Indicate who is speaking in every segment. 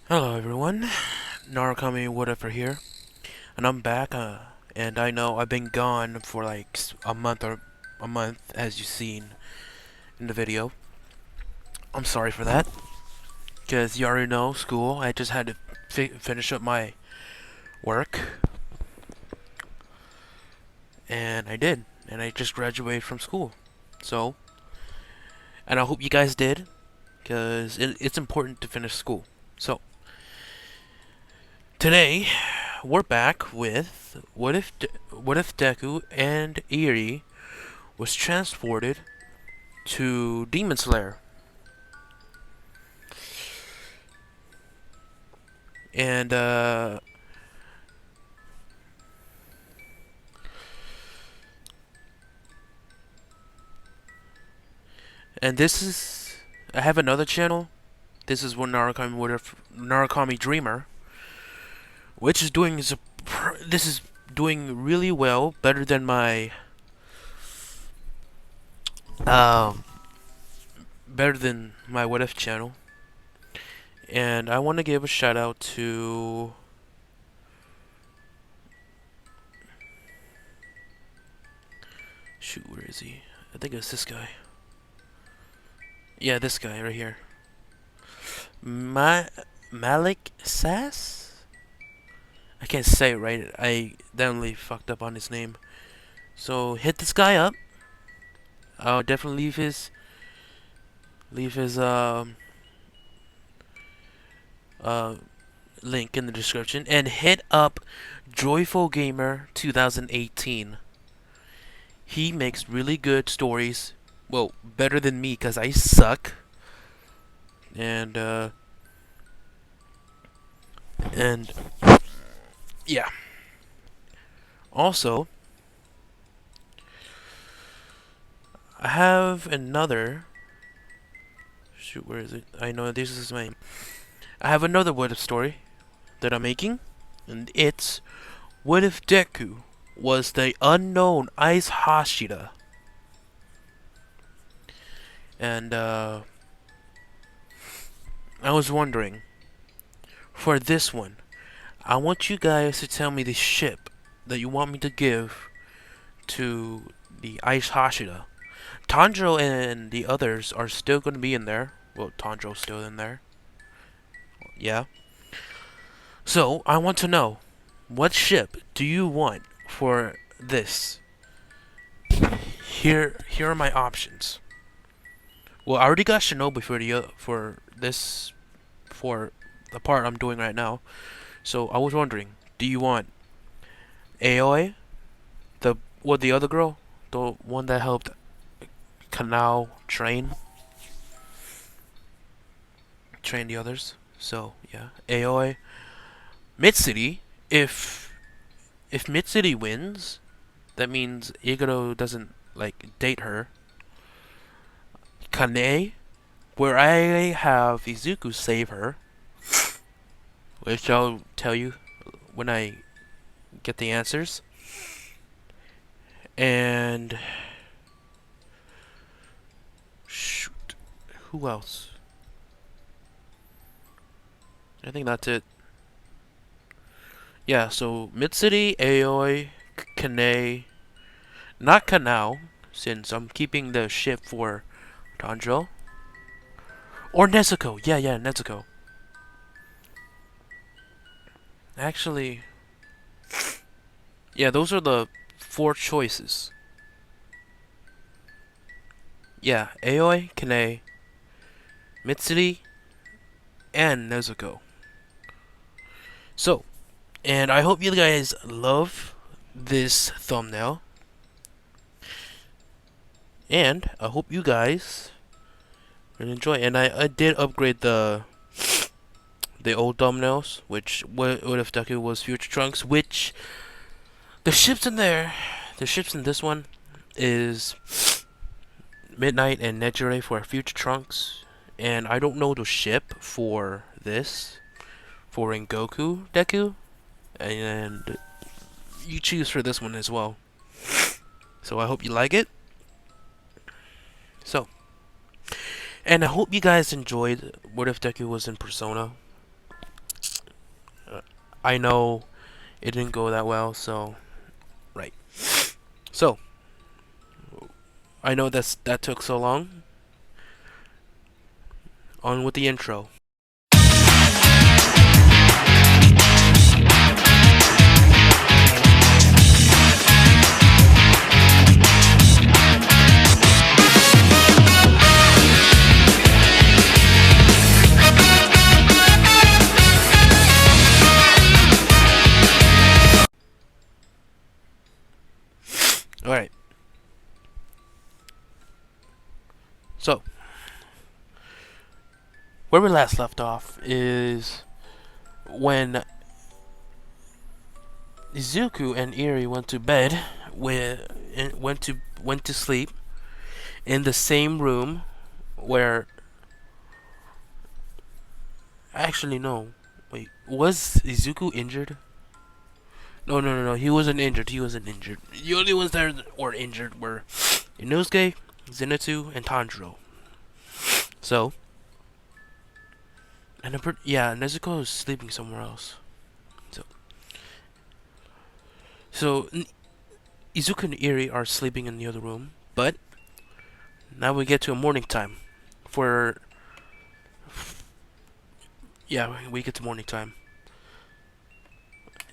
Speaker 1: Hello everyone, Narukami whatever here, and I'm back, and I know I've been gone for like a month, as you've seen in the video. I'm sorry for that, because you already know, school, I just had to finish up my work, and I did, and I just graduated from school, so, and I hope you guys did, because it's important to finish school. So, today, we're back with what if Deku and Eri was transported to Demon Slayer. And this is I have another channel. This is one Narukami Dreamer, which is doing this is doing really well, better than my um what if channel. And I want to give a shout out to shoot, where is he? I think it's this guy. Yeah, this guy right here. Malik Sass? I can't say it right. I definitely fucked up on his name. So hit this guy up. I'll definitely leave his uh link in the description, and hit up Joyful Gamer 2018. He makes really good stories. Well, better than me because I suck. And and yeah. Also, I have another. Shoot, where is it? I know this is my. I have another what if story that I'm making, and it's what if Deku was the unknown Ice Hashira? And I was wondering, for this one, I want you guys to tell me the ship that you want me to give to the Ice Hashira. Tanjiro and the others are still going to be in there. Well, Tanjiro's still in there. Yeah. So, I want to know, what ship do you want for this? Here are my options. Well, I already got Shinobi for the part I'm doing right now. So I was wondering, do you want Aoi, the other girl, the one that helped Kanao train the others? So yeah, Aoi, Mid City. If Mid City wins, that means Iguro doesn't like date her. Kane, where I have Izuku save her, which I'll tell you when I get the answers. And shoot, who else? I think that's it. Yeah, so Mid City, Aoi, Kane, not Kanao, since I'm keeping the ship for Tanjiro. Or Nezuko. Yeah, Nezuko. Actually, yeah, those are the four choices. Yeah, Aoi, Kane, Mitsuri, and Nezuko. So, and I hope you guys love this thumbnail. And I hope you guys will enjoy. And I did upgrade the old thumbnails, which what if Deku was Future Trunks, which the ships in this one is Midnight and Nejire for Future Trunks, and I don't know the ship for this for Rengoku Deku, and you choose for this one as well. So I hope you like it. So, and I hope you guys enjoyed What If Deku Was in Persona. I know it didn't go that well, so right. So I know that took so long. On with the intro. All right. So where we last left off is when Izuku and Eri went to bed with went to sleep in the same room where actually no. Wait, was Izuku injured? No. He wasn't injured. He wasn't injured. The only ones that were injured were Inosuke, Zenitsu, and Tanjiro. So, and yeah, Nezuko is sleeping somewhere else. So Izuku and Eri are sleeping in the other room, but now we get to a morning time. For yeah, we get to morning time.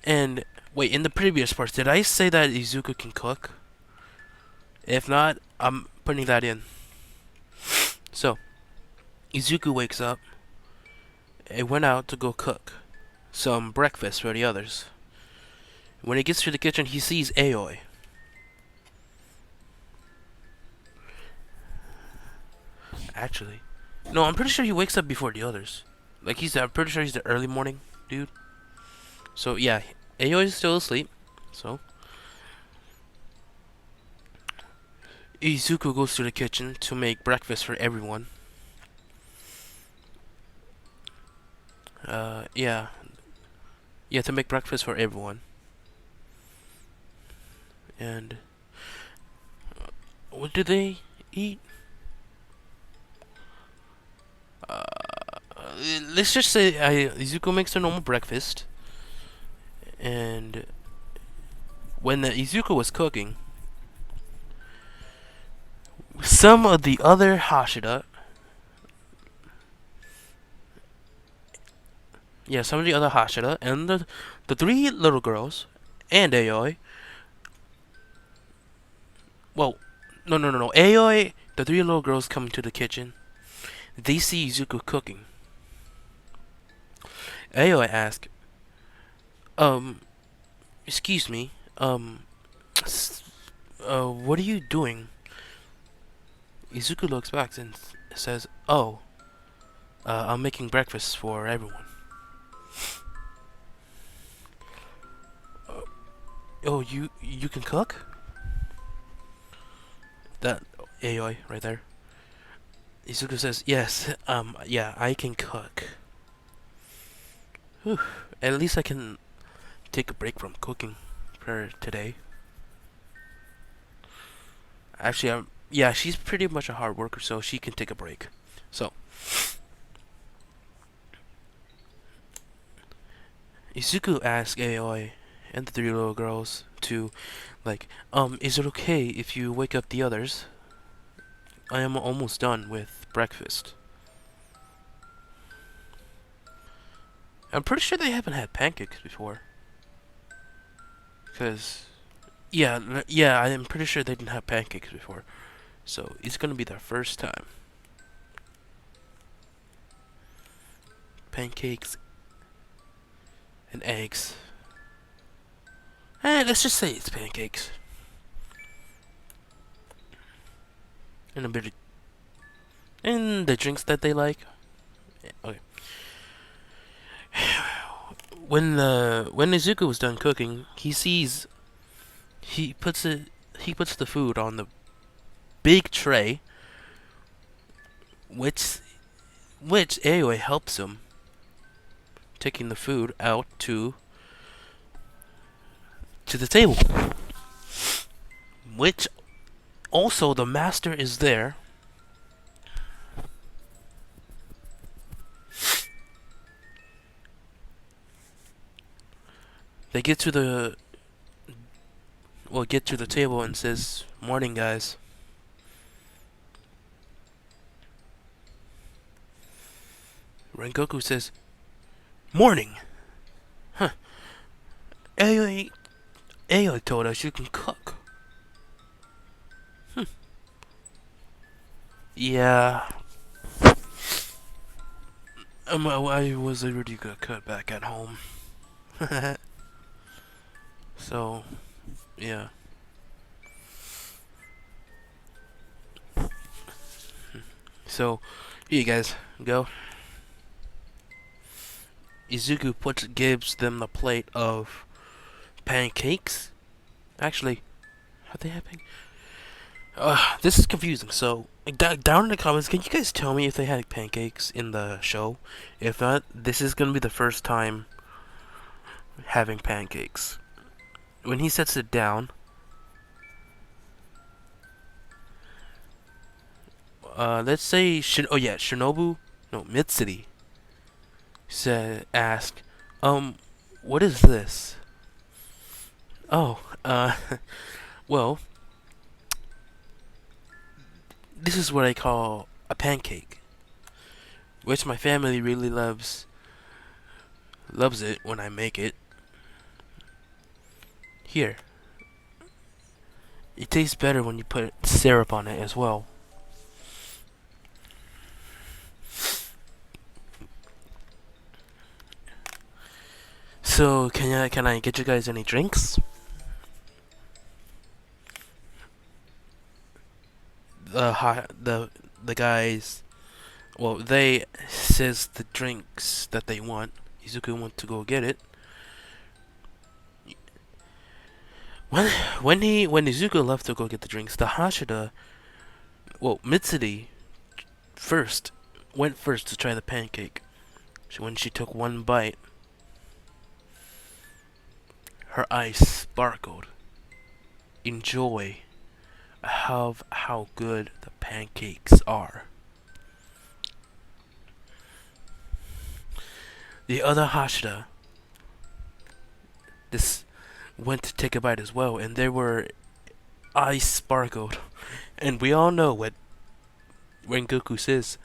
Speaker 1: And wait, in the previous parts, did I say that Izuku can cook? If not, I'm putting that in. So, Izuku wakes up and went out to go cook some breakfast for the others. When he gets to the kitchen, he sees Aoi. Actually, no, I'm pretty sure he wakes up before the others. Like I'm pretty sure he's the early morning dude. So yeah, Aoi is still asleep. So Izuku goes to the kitchen to make breakfast for everyone. Yeah, to make breakfast for everyone. And what do they eat? Uh, let's just say Izuku makes a normal breakfast, and when Izuku was cooking, some of the other Hashira, and the three little girls and Aoi. Well, no. Aoi, the three little girls come into the kitchen. They see Izuku cooking. Aoi asks, excuse me, what are you doing? Izuku looks back and says, oh, I'm making breakfast for everyone. Oh, you can cook? That Aoi right there. Izuku says, yes, yeah, I can cook. Whew. At least I can take a break from cooking for today. Actually, yeah, she's pretty much a hard worker, so she can take a break. So, Izuku asks Aoi and the three little girls to, like, is it okay if you wake up the others? I am almost done with breakfast. I'm pretty sure they haven't had pancakes before. Because, yeah, I'm pretty sure they didn't have pancakes before. So, it's gonna be their first time. Pancakes and eggs. Let's just say it's pancakes. And a bit of... and the drinks that they like. Okay. When Izuku was done cooking, he puts the food on the big tray, which Aoi helps him taking the food out to the table. Which also the master is there. They get to the table and says, "Morning, guys." Rengoku says, "Morning." Huh? Aoi told us you can cook. Yeah. I was already gonna cut back at home. So, yeah. So, here you guys go. Gives them the plate of pancakes. Actually, how they have pancakes? This is confusing. So, down in the comments, can you guys tell me if they had pancakes in the show? If not, this is gonna be the first time having pancakes. When he sets it down, let's say Shinobu, no, Mitsuri asked, what is this? Oh, well, this is what I call a pancake, which my family really loves it when I make it. Here, it tastes better when you put syrup on it as well. So can I get you guys any drinks? The guys, well, they says the drinks that they want. Izuku went to go get it. When Izuku left to go get the drinks, the Hashida, well, Mitsuri went first to try the pancake. When she took one bite, her eyes sparkled in joy of how good the pancakes are. The other Hashida went to take a bite as well, and there were eyes sparkled. And we all know what Rengoku says,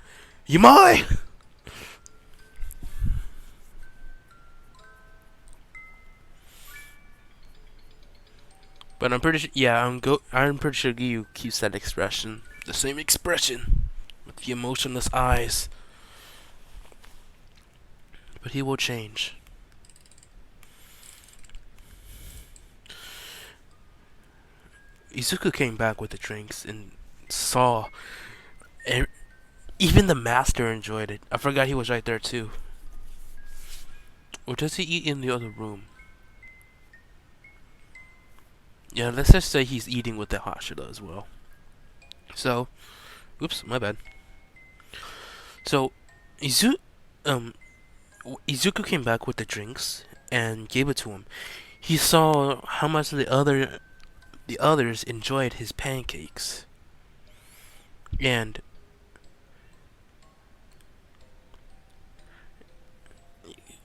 Speaker 1: "Yamai!" But I'm pretty sure, I'm pretty sure Gyu keeps that expression, the same expression, with the emotionless eyes. But he will change. Izuku came back with the drinks and saw. Even the master enjoyed it. I forgot he was right there too. Or does he eat in the other room? Yeah, let's just say he's eating with the Hashida as well. So, oops, my bad. So, Izuku came back with the drinks and gave it to him. He saw how much the others enjoyed his pancakes. And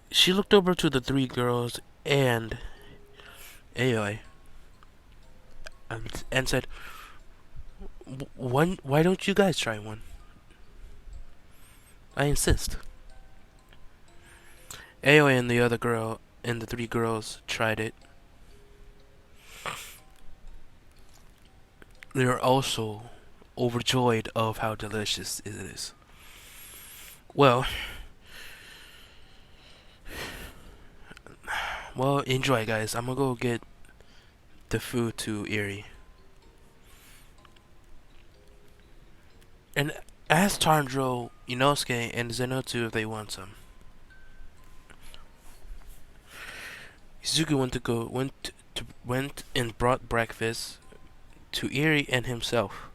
Speaker 1: she looked over to the three girls and Aoi and said, why don't you guys try one? I insist." Aoi and the three girls tried it. They were also overjoyed of how delicious it is. Well, enjoy, guys. I'm gonna go get the food to Erie. And ask Tanjiro, Inosuke, and Zenotsu if they want some. Izuku went and brought breakfast to Erie and himself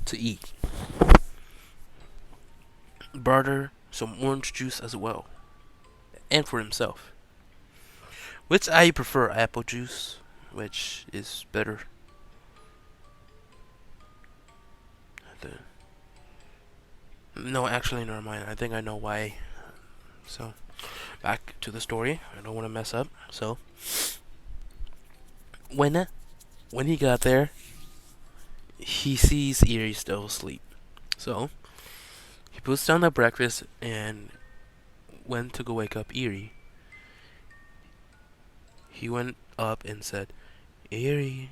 Speaker 1: to eat. Brought her some orange juice as well, and for himself. Which I prefer apple juice, which is better. No, actually, never mind. I think I know why. So, back to the story. I don't want to mess up. So when when he got there, he sees Eerie still asleep. So he puts down the breakfast and went to go wake up Eerie. He went up and said, "Eerie,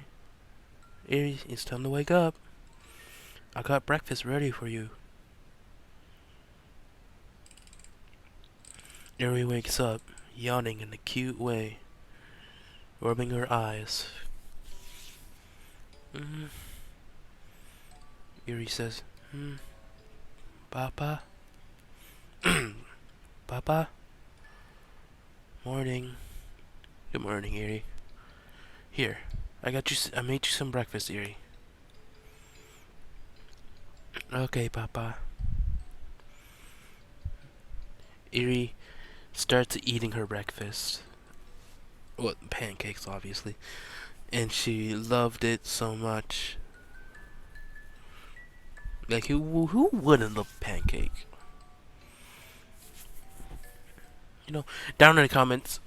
Speaker 1: Eerie, it's time to wake up. I got breakfast ready for you." Eerie wakes up, yawning in a cute way, rubbing her eyes. Mm. Eerie says, Papa? Papa? Morning. Good morning, Eerie. Here, I made you some breakfast, Eerie. Okay, Papa. Eerie starts eating her breakfast. Well, pancakes, obviously. And she loved it so much. Like, who wouldn't love pancake? You know, down in the comments,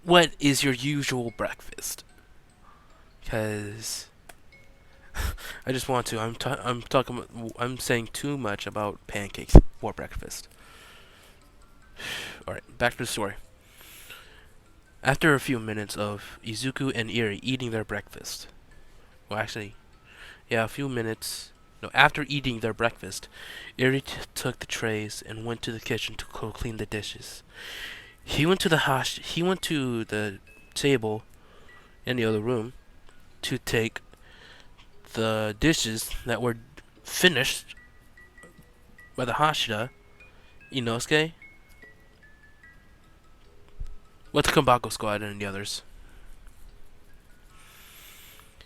Speaker 1: what is your usual breakfast? Because I just want to. I'm talking. I'm saying too much about pancakes for breakfast. All right, back to the story. After a few minutes of Izuku and Eri eating their breakfast, well, actually, yeah, a few minutes. No, after eating their breakfast, Eri took the trays and went to the kitchen to clean the dishes. He went to the table in the other room to take the dishes that were finished by the Hashira, Inosuke, with the Kabako squad and the others.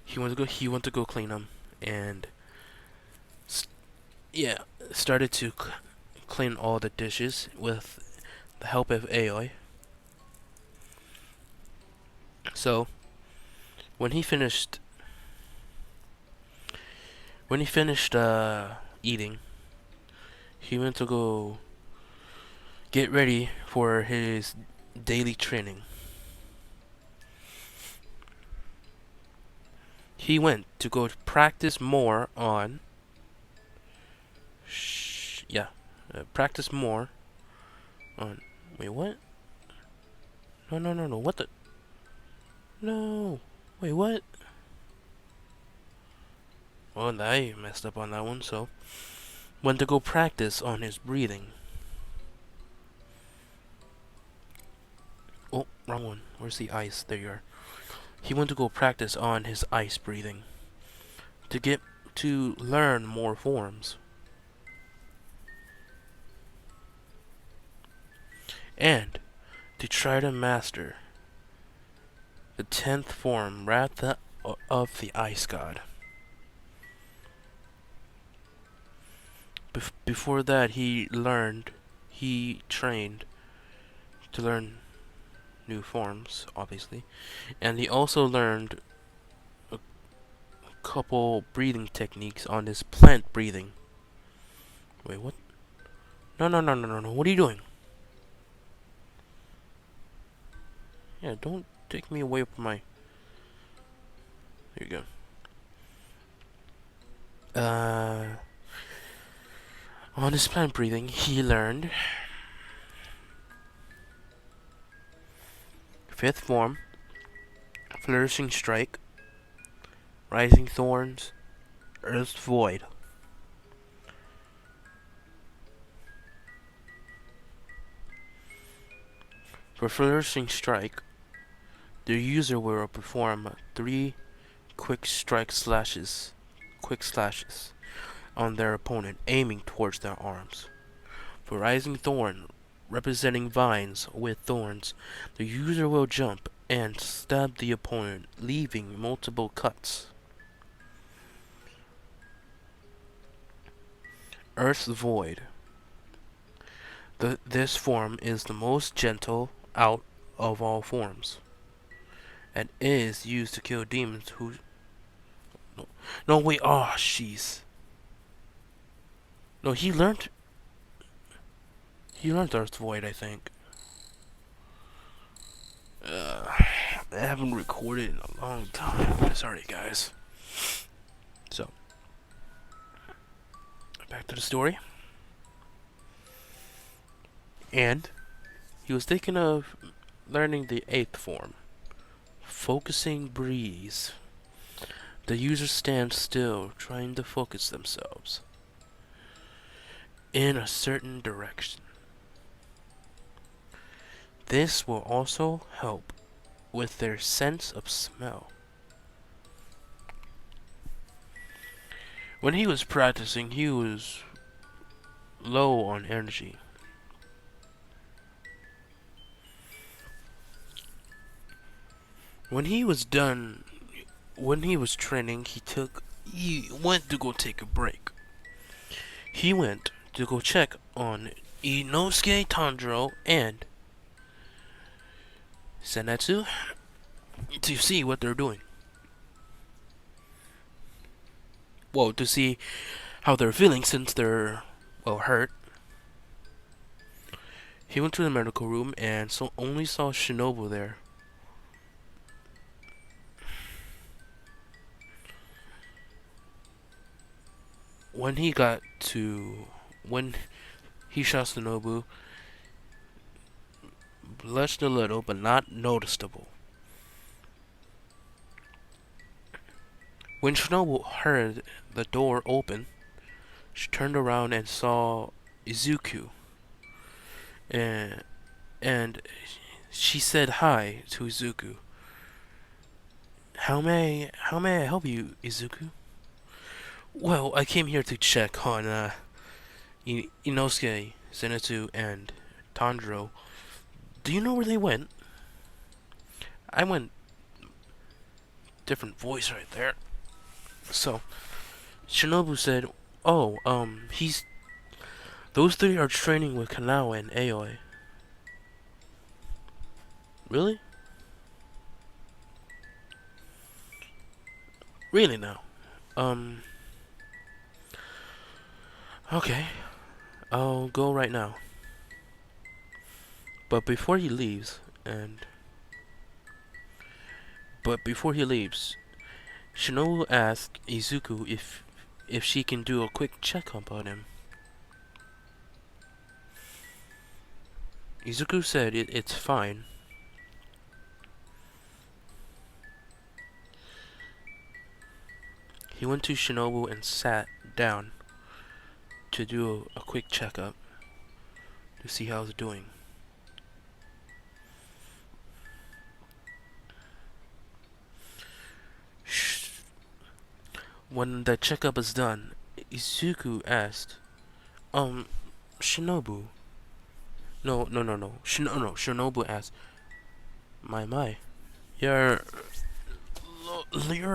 Speaker 1: He went to go clean them, and yeah, started to clean all the dishes with the help of Aoi. So when he finished eating, he went to go get ready for his daily training. He went to go practice more on practice more on. Wait, what? No. What the? No. Wait, what? Well, I messed up on that one, so went to go practice on his breathing. Oh, wrong one. Where's the ice? There you are. He went to go practice on his ice breathing to learn more forms. And to try to master the 10th form, Wrath of the Ice God. Before that, he trained to learn new forms, obviously. And he also learned a couple breathing techniques on his plant breathing. Wait, what? No. What are you doing? Yeah, don't take me away from my... There you go. On his plant breathing, he learned 5th form, Flourishing Strike, Rising Thorns, Earth's Void. For Flourishing Strike, the user will perform 3 quick slashes on their opponent, aiming towards their arms. For Rising Thorn, representing vines with thorns, the user will jump and stab the opponent, leaving multiple cuts. Earth's Void. This form is the most gentle out of all forms, and is used to kill demons who... No, wait, oh, jeez. No, he learned He learned Earth Void, I think. I haven't recorded in a long time. Sorry, guys. So, back to the story. And he was thinking of learning the 8th form, Focusing Breeze. The user stands still, trying to focus themselves in a certain direction. This will also help with their sense of smell. When he was practicing, he was low on energy. When he was done, when he was training, he went to go take a break. He went to go check on Inosuke, Tanjiro, and Senetsu to see what they're doing. Well, to see how they're feeling since they're, well, hurt. He went to the medical room and only saw Shinobu there. When he shot Shinobu, blushed a little, but not noticeable. When Shinobu heard the door open, she turned around and saw Izuku, and she said hi to Izuku. How may I help you, Izuku? Well, I came here to check on Inosuke, Zenitsu, and Tanjiro. Do you know where they went? I went. Different voice right there. So, Shinobu said, "Oh, those three are training with Kanao and Aoi." Really? Really now? Okay. I'll go right now. But before he leaves, Shinobu asked Izuku if she can do a quick checkup on him. Izuku said it's fine. He went to Shinobu and sat down to do a quick checkup to see how he's doing. When the checkup is done, Izuku asked, Shinobu. No. Shinobu asked, My. You're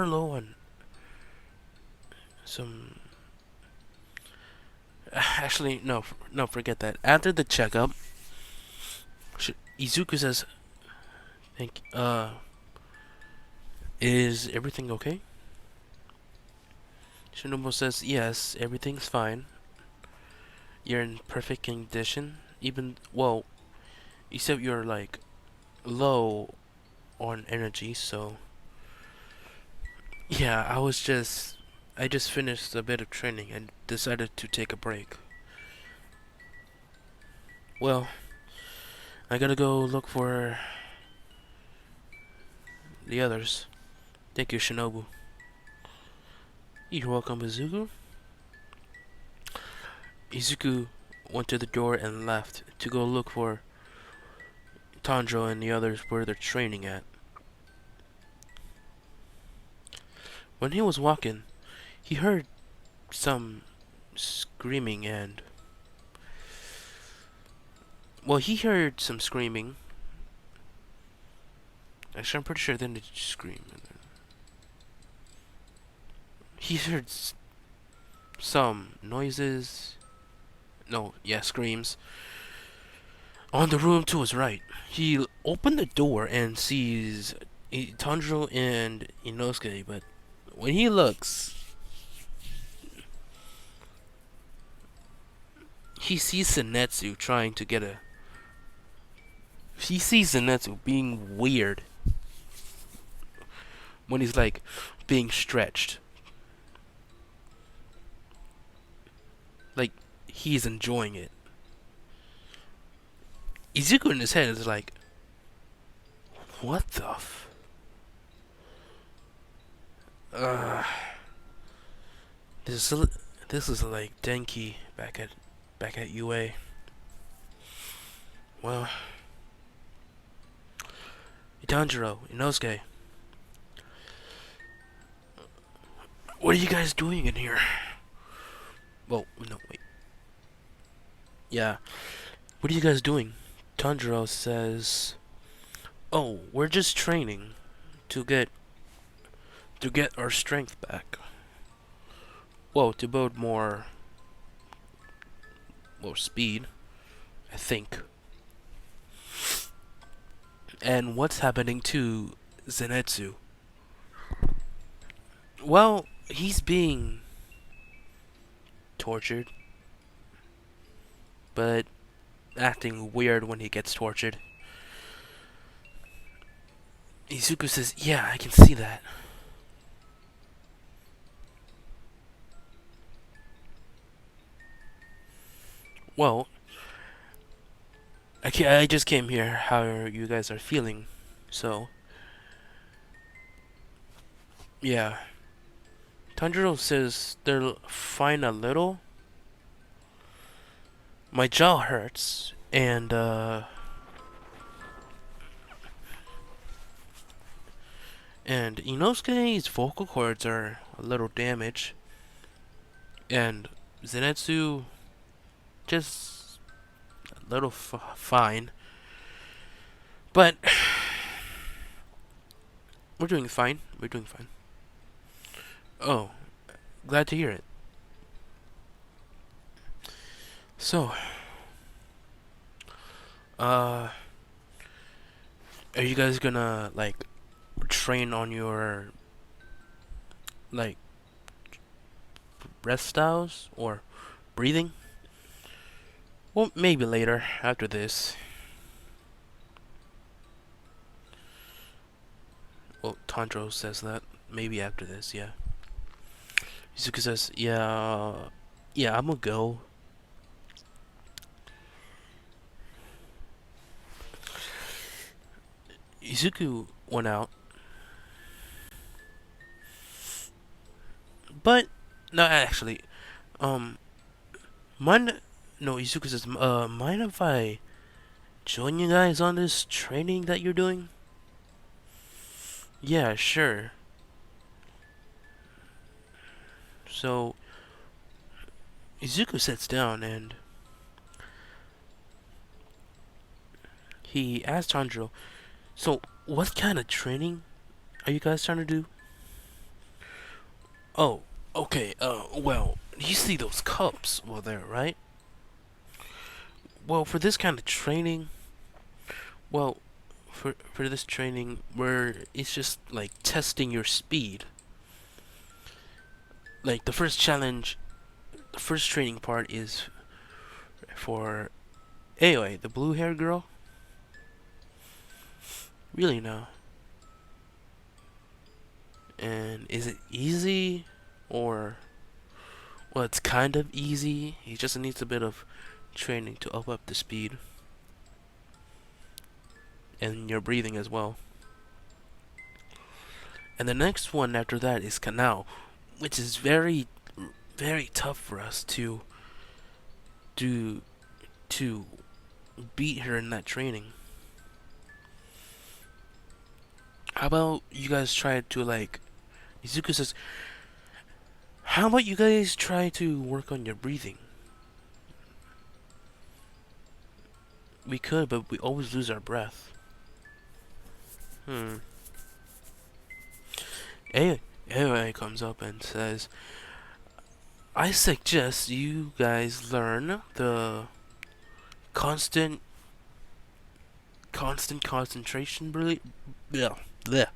Speaker 1: low on some. Actually, no, forget that. After the checkup, Izuku says, is everything okay? Shinobu says, yes, everything's fine. You're in perfect condition. You said you're like low on energy, so yeah, I just finished a bit of training and decided to take a break. Well, I gotta go look for the others. Thank you, Shinobu. You're welcome, Izuku. Izuku went to the door and left to go look for Tanjiro and the others where they're training at. When he was walking, he heard some screaming and... Well, he heard some screaming. Actually, I'm pretty sure they didn't scream. He heard some noises. No, yeah, screams. On the room to his right. He opened the door and sees Tanjiro and Inosuke, but when he looks, he sees Zenitsu trying to get a. He sees Zenitsu being weird when he's like being stretched. Like he's enjoying it. Izuku in his head is like, what the f? Uh, this is like Denki back at UA. Well, Tanjiro, Inosuke, what are you guys doing in here? Well, no, wait. Yeah, what are you guys doing? Tanjiro says, "Oh, we're just training to get our strength back. Well, to build more speed, I think." And what's happening to Zenitsu? Well, he's being tortured, but acting weird when he gets tortured. Izuku says, "Yeah, I can see that." Well, I just came here how you guys are feeling, so yeah. Tanjiro says they're fine a little. My jaw hurts, and Inosuke's vocal cords are a little damaged, and Zenitsu just a little fine. But we're doing fine. We're doing fine. Oh, glad to hear it. So, are you guys gonna like train on your like breath styles or breathing? Well, maybe later after this. Well, Tanjiro says that maybe after this, yeah. Izuku says, "Yeah, I'm gonna go." Izuku went out, but no, actually, um, mind? No, Izuku says, mind if I join you guys on this training that you're doing?" Yeah, sure. So Izuku sits down and he asks Tanjiro, "So, what kind of training are you guys trying to do?" "Oh, okay, well, you see those cups over there, right? Well, for this kind of training, well, for this training, where it's just like testing your speed. Like the first challenge, the first training part is for Aoi, the blue hair girl. Really no. And is it easy or well, it's kind of easy. He just needs a bit of training to up the speed and your breathing as well. And the next one after that is Kanao, which is very tough for us to do to beat her in that training. How about you guys try to like Izuku says, "How about you guys try to work on your breathing?" We could, but we always lose our breath. Aoi comes up and says, "I suggest you guys learn the constant concentration breathing. Bleh.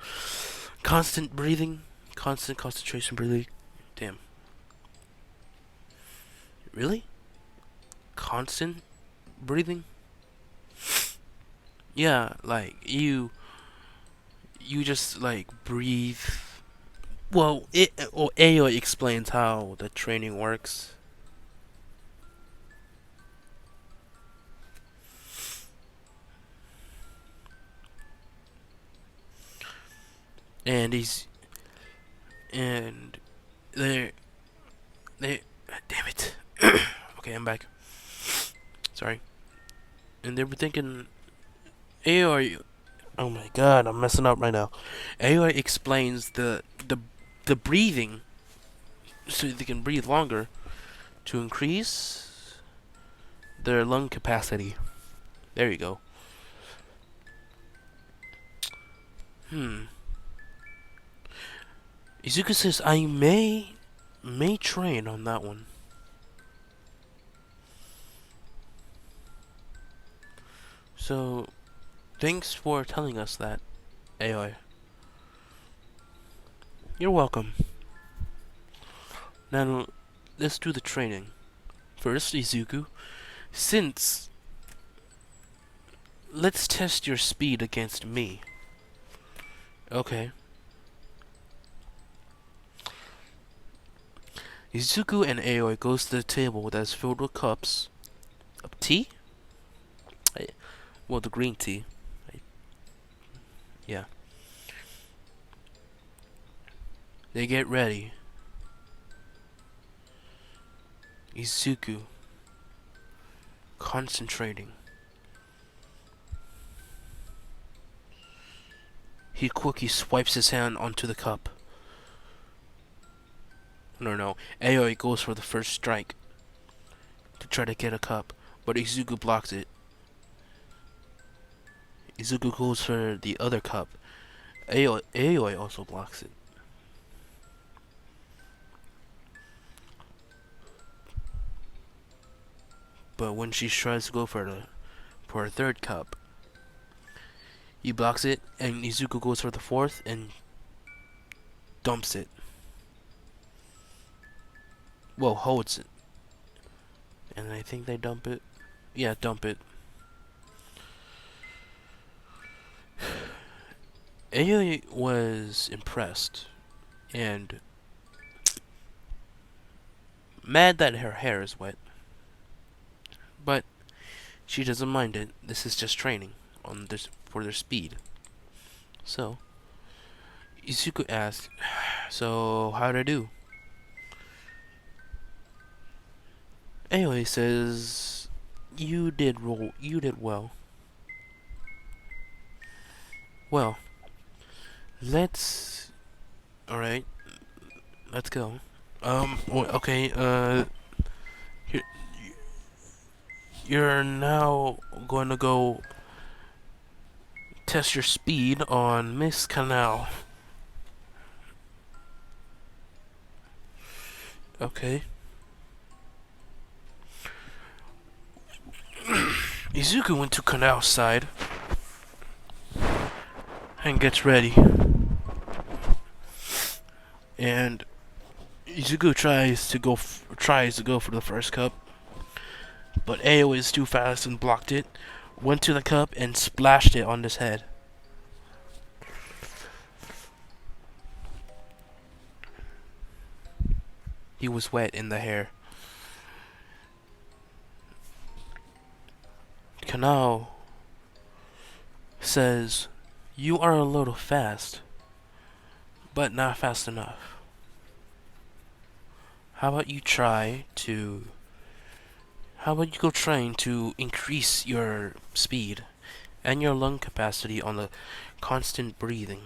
Speaker 1: Constant breathing. Constant concentration breathing. Damn. Really? constant breathing. Yeah, like you just like breathe. Well, Aoi explains how the training works. And he's and they they damn it. Okay, I'm back. Sorry. And they were thinking Aoi. Oh my god, I'm messing up right now. Aoi explains the breathing so they can breathe longer to increase their lung capacity. There you go. Hmm. Izuku says I may train on that one. So thanks for telling us that, Aoi. You're welcome. Now let's do the training. First, Izuku, since let's test your speed against me. Okay. Izuku and Aoi goes to the table that's filled with cups of tea. Well, the green tea. Yeah. They get ready. Izuku concentrating. He quickly swipes his hand onto the cup. No. Aoi goes for the first strike to try to get a cup, but Izuku blocks it. Izuku goes for the other cup. Aoi also blocks it. But when she tries to go for a third cup, he blocks it, and Izuku goes for the fourth and dumps it. Well, holds it. And I think they dump it. Yeah, dump it. Aoi was impressed and mad that her hair is wet. But she doesn't mind it. This is just training on this for their speed. So Izuku asks, "So how'd I do?" Aoi says, You did well. Well, let's. All right, let's go. Okay. You're, you're now going to go test your speed on Miss Canal. Okay. Izuku went to Canal's side and gets ready. And Izuku tries to go for the first cup, but Aoi is too fast and blocked it. Went to the cup and splashed it on his head. He was wet in the hair. Kanao says, You are a little fast, but not fast enough. How about you go train to increase your speed and your lung capacity on the constant breathing?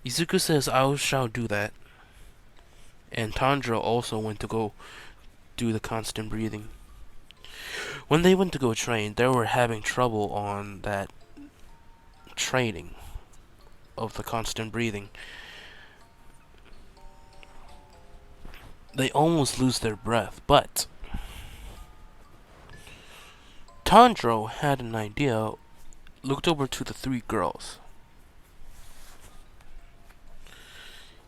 Speaker 1: Izuku says, I shall do that. And Tanjiro also went to go do the constant breathing. When they went to go train, they were having trouble on that training of the constant breathing. They almost lose their breath, but Tanjiro had an idea, looked over to the three girls.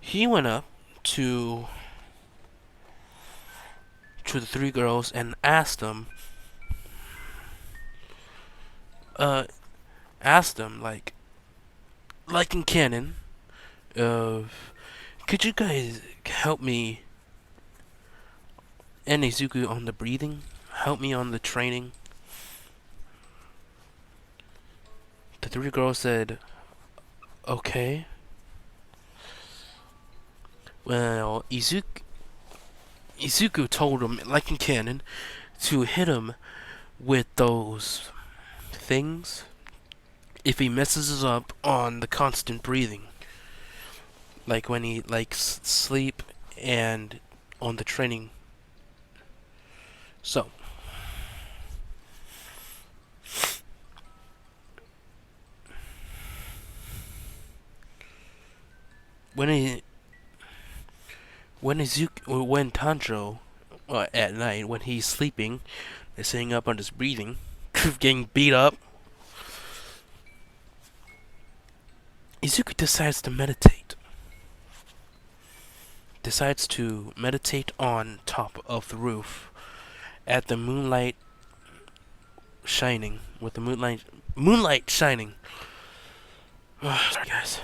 Speaker 1: He went up to to the three girls and uh, asked them like in canon, could you guys help me and Izuku on the breathing? Help me on the training? The three girls said, okay. Well, Izuku told him, like in canon, to hit him with those things if he messes up on the constant breathing. Like when he sleep and on the training. So when Tanjiro at night when he's sleeping, is sitting up on his breathing, getting beat up, Izuku decides to meditate. Decides to meditate on top of the roof at the moonlight shining, with the moonlight shining. Sorry guys.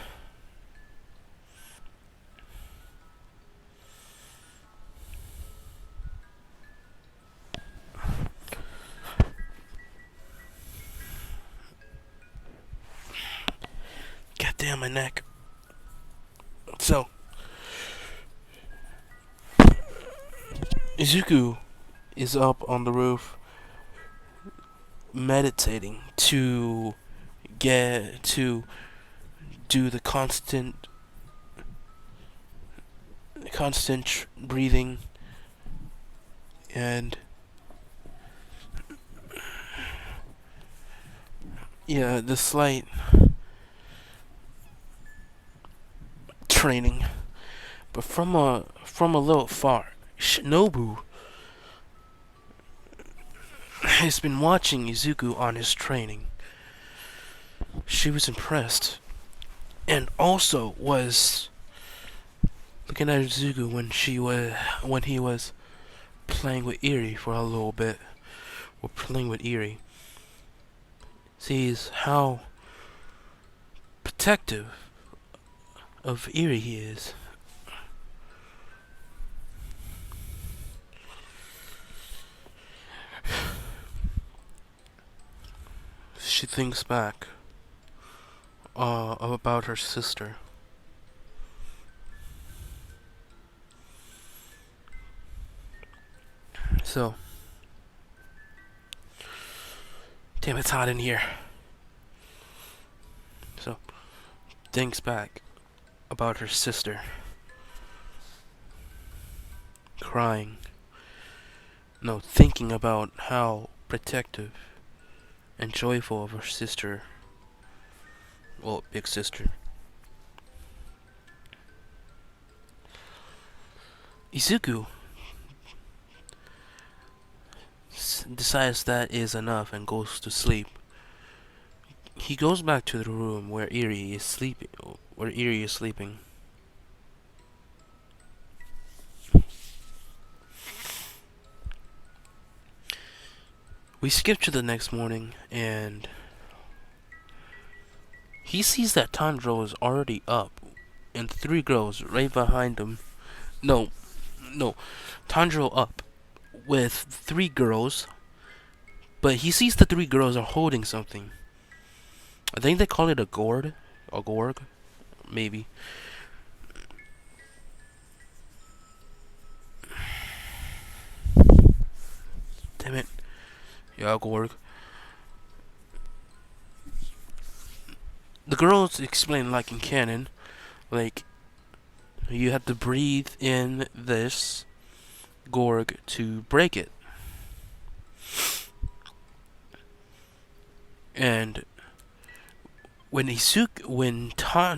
Speaker 1: God damn my neck. So Izuku is up on the roof meditating to do the constant breathing and the slight training, but from a little far. Shinobu has been watching Izuku on his training. She was impressed, and also was looking at Izuku when he was playing with Eri for a little bit, or playing with Eri. Sees how protective of Eri he is. She thinks back about her sister. So, damn, it's hot in here. So, thinks back about her sister. Crying. No, thinking about how protective and joyful of her sister, well, big sister. Izuku decides that is enough and goes to sleep. He goes back to the room where Eri is sleeping. We skip to the next morning, and he sees that Tanjiro is already up, and three girls right behind him. No, Tanjiro up with three girls, but he sees the three girls are holding something. I think they call it a gourd, maybe. Damn it. Yeah, gourd. The girls explain like in canon, like you have to breathe in this gourd to break it. And when Tanjiro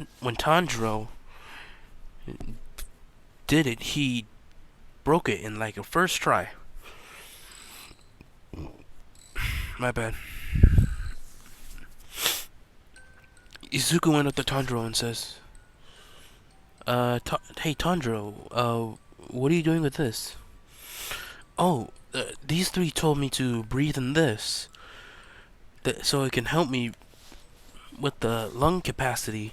Speaker 1: did it, he broke it in like a first try. My bad. Izuku went up to Tanjiro and says, hey Tanjiro, what are you doing with this? Oh, these three told me to breathe in this, so it can help me with the lung capacity.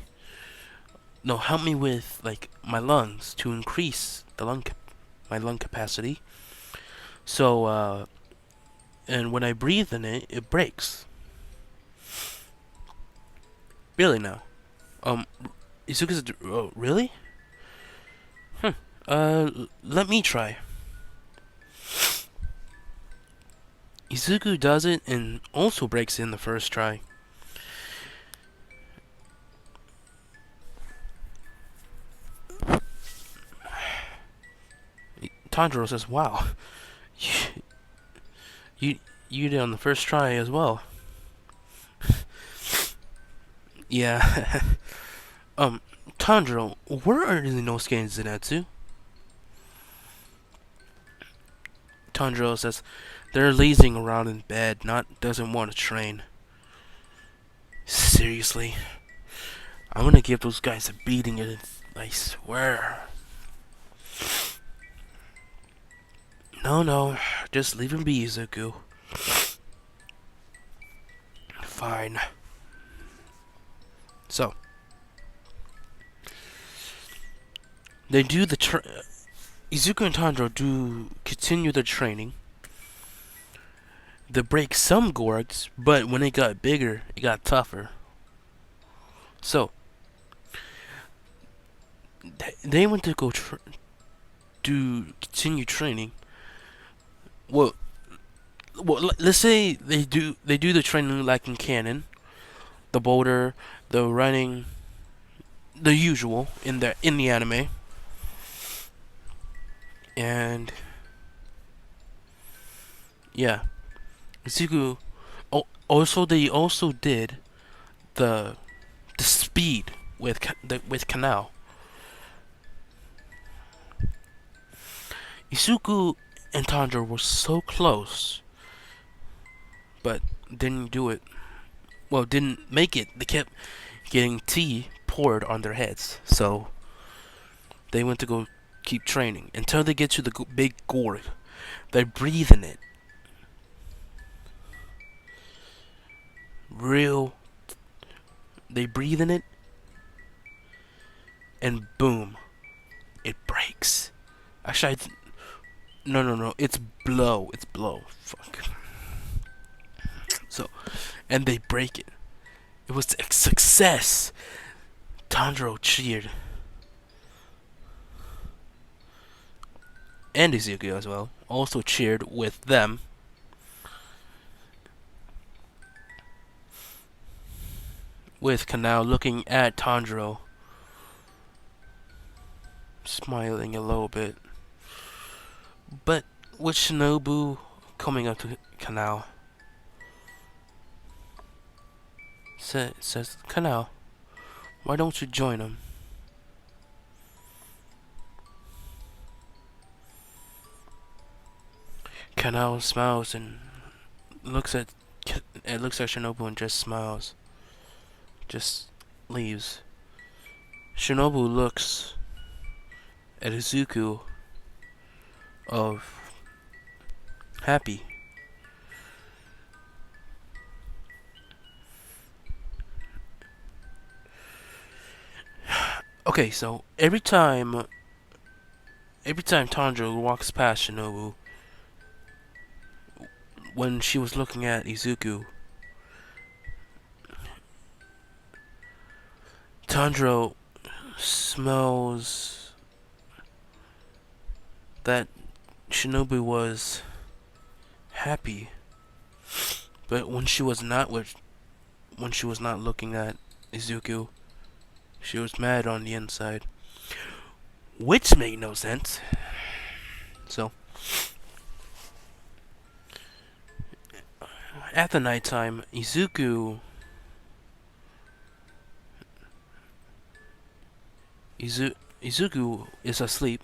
Speaker 1: No, help me with like my lungs to increase the my lung capacity. So, and when I breathe in it, it breaks. Really now? Um, Izuku's. Oh, really? Hmm. Let me try. Izuku does it and also breaks in the first try. Tanjiro says, "Wow, you you did on the first try as well." Yeah. um, Tanjiro, where are the Inosuke and Zenitsu? Tanjiro says, "They're lazing around in bed, doesn't want to train." Seriously, I'm gonna give those guys a beating, I swear. No, just leave him be, Izuku. Fine. So, they do the Izuku and Tanjiro do continue the training. They break some gourds, but when it got bigger, it got tougher. So, they went to go do continue training. Well, let's say they do the training like in canon, the boulder, the running, the usual in the anime, and yeah, Izuku. Also, they also did the speed with Canal. Izuku and Tanjiro were so close, but didn't do it. Well, didn't make it. They kept getting tea poured on their heads, so they went to go keep training until they get to the big gourd. They breathe in it. Real. They breathe in it, and boom, it breaks. Actually, no. It's blow. It's blow. Fuck. So, and they break it. It was a success. Tanjiro cheered. And Izuku as well also cheered with them. With Kanao looking at Tanjiro, smiling a little bit. But with Shinobu coming up to Kanao, says, "Kanao, why don't you join him?" Kanao smiles and looks at Shinobu and just smiles. Just leaves. Shinobu looks at Izuku of happy. Okay, so every time Tanjiro walks past Shinobu, when she was looking at Izuku, Tanjiro smells that Shinobu was happy, but when she was not looking at Izuku, she was mad on the inside, which made no sense. So, at the nighttime, Izuku is asleep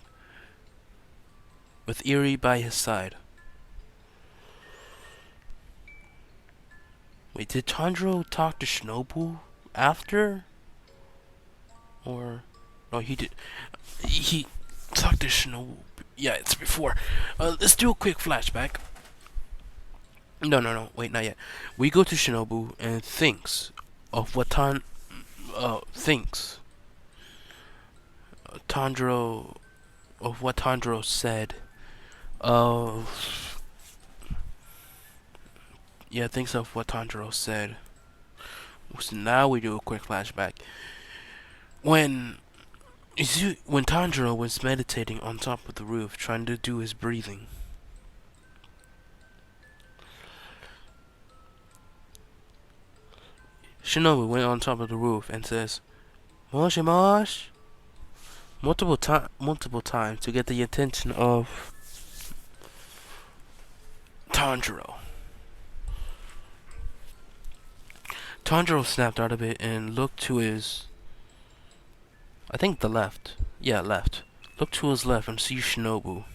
Speaker 1: with Eri by his side. Wait, did Tanjiro talk to Shinobu after? Or no, he did. He talked to Shinobu. Yeah, it's before. Let's do a quick flashback. No. Wait, not yet. We go to Shinobu and thinks of what thinks Tanjiro of what Tanjiro said. Of yeah, thinks of what Tanjiro said. So now we do a quick flashback. When when Tanjiro was meditating on top of the roof, trying to do his breathing, Shinobu went on top of the roof and says, "Moshi mosh," multiple times to get the attention of Tanjiro. Tanjiro snapped out of it and looked to his, I think the left. Yeah, left. Looked to his left and see Shinobu.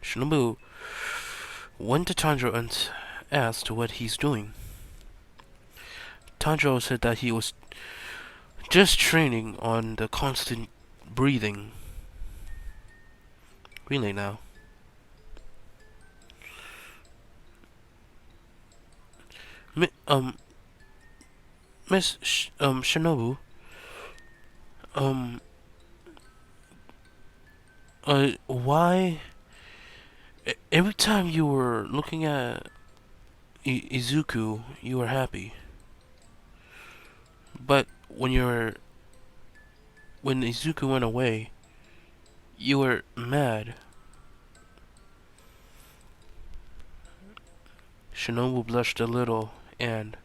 Speaker 1: Shinobu went to Tanjiro and asked what he's doing. Tanjiro said that he was just training on the constant breathing. Really now. Shinobu, why every time you were looking at Izuku, you were happy, but when Izuku went away, you were mad. Shinobu blushed a little and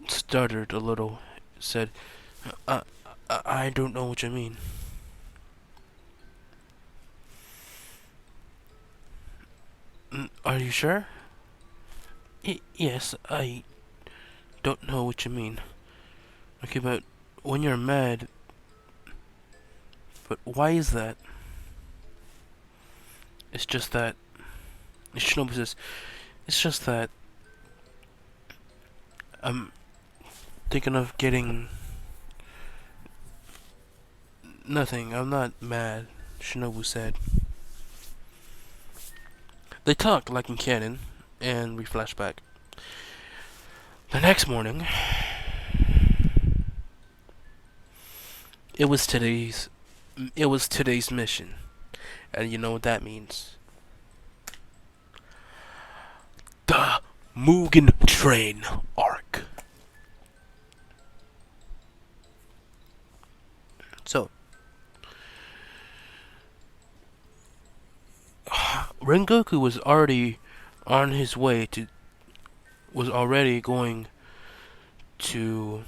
Speaker 1: stuttered a little, said, I don't know what you mean. Are you sure? Yes, I don't know what you mean. Okay, but when you're mad, but why is that? It's just that, Shinobu says, it's just that I'm thinking of getting nothing. I'm not mad, Shinobu said. They talked like in canon, and we flash back. The next morning, it was today's mission, and you know what that means. The Mugen Train arc. So, Rengoku was already on his way to, was already going to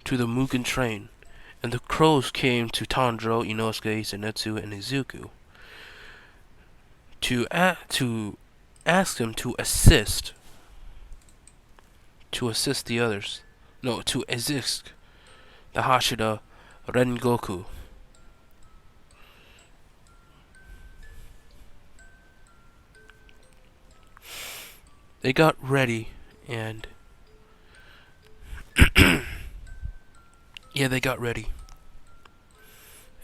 Speaker 1: the Mugen Train, and the crows came to Tanjiro, Inosuke, Zenitsu, and Izuku to ask them to assist the others. No, to assist the Hashira Rengoku. They got ready and yeah, they got ready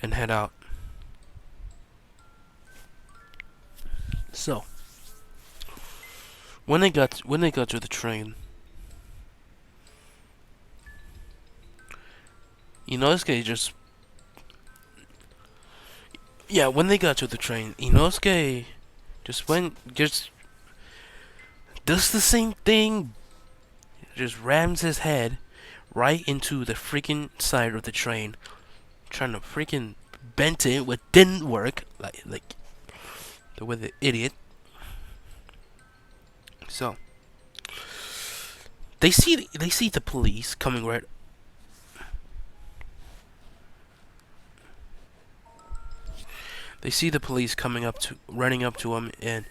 Speaker 1: and head out. So when they got to the train, Inosuke just when they got to the train, Inosuke just does the same thing, just rams his head right into the freaking side of the train, trying to freaking bend it, what didn't work, like the way the idiot. So they see the police coming right. They see the police running up to him, and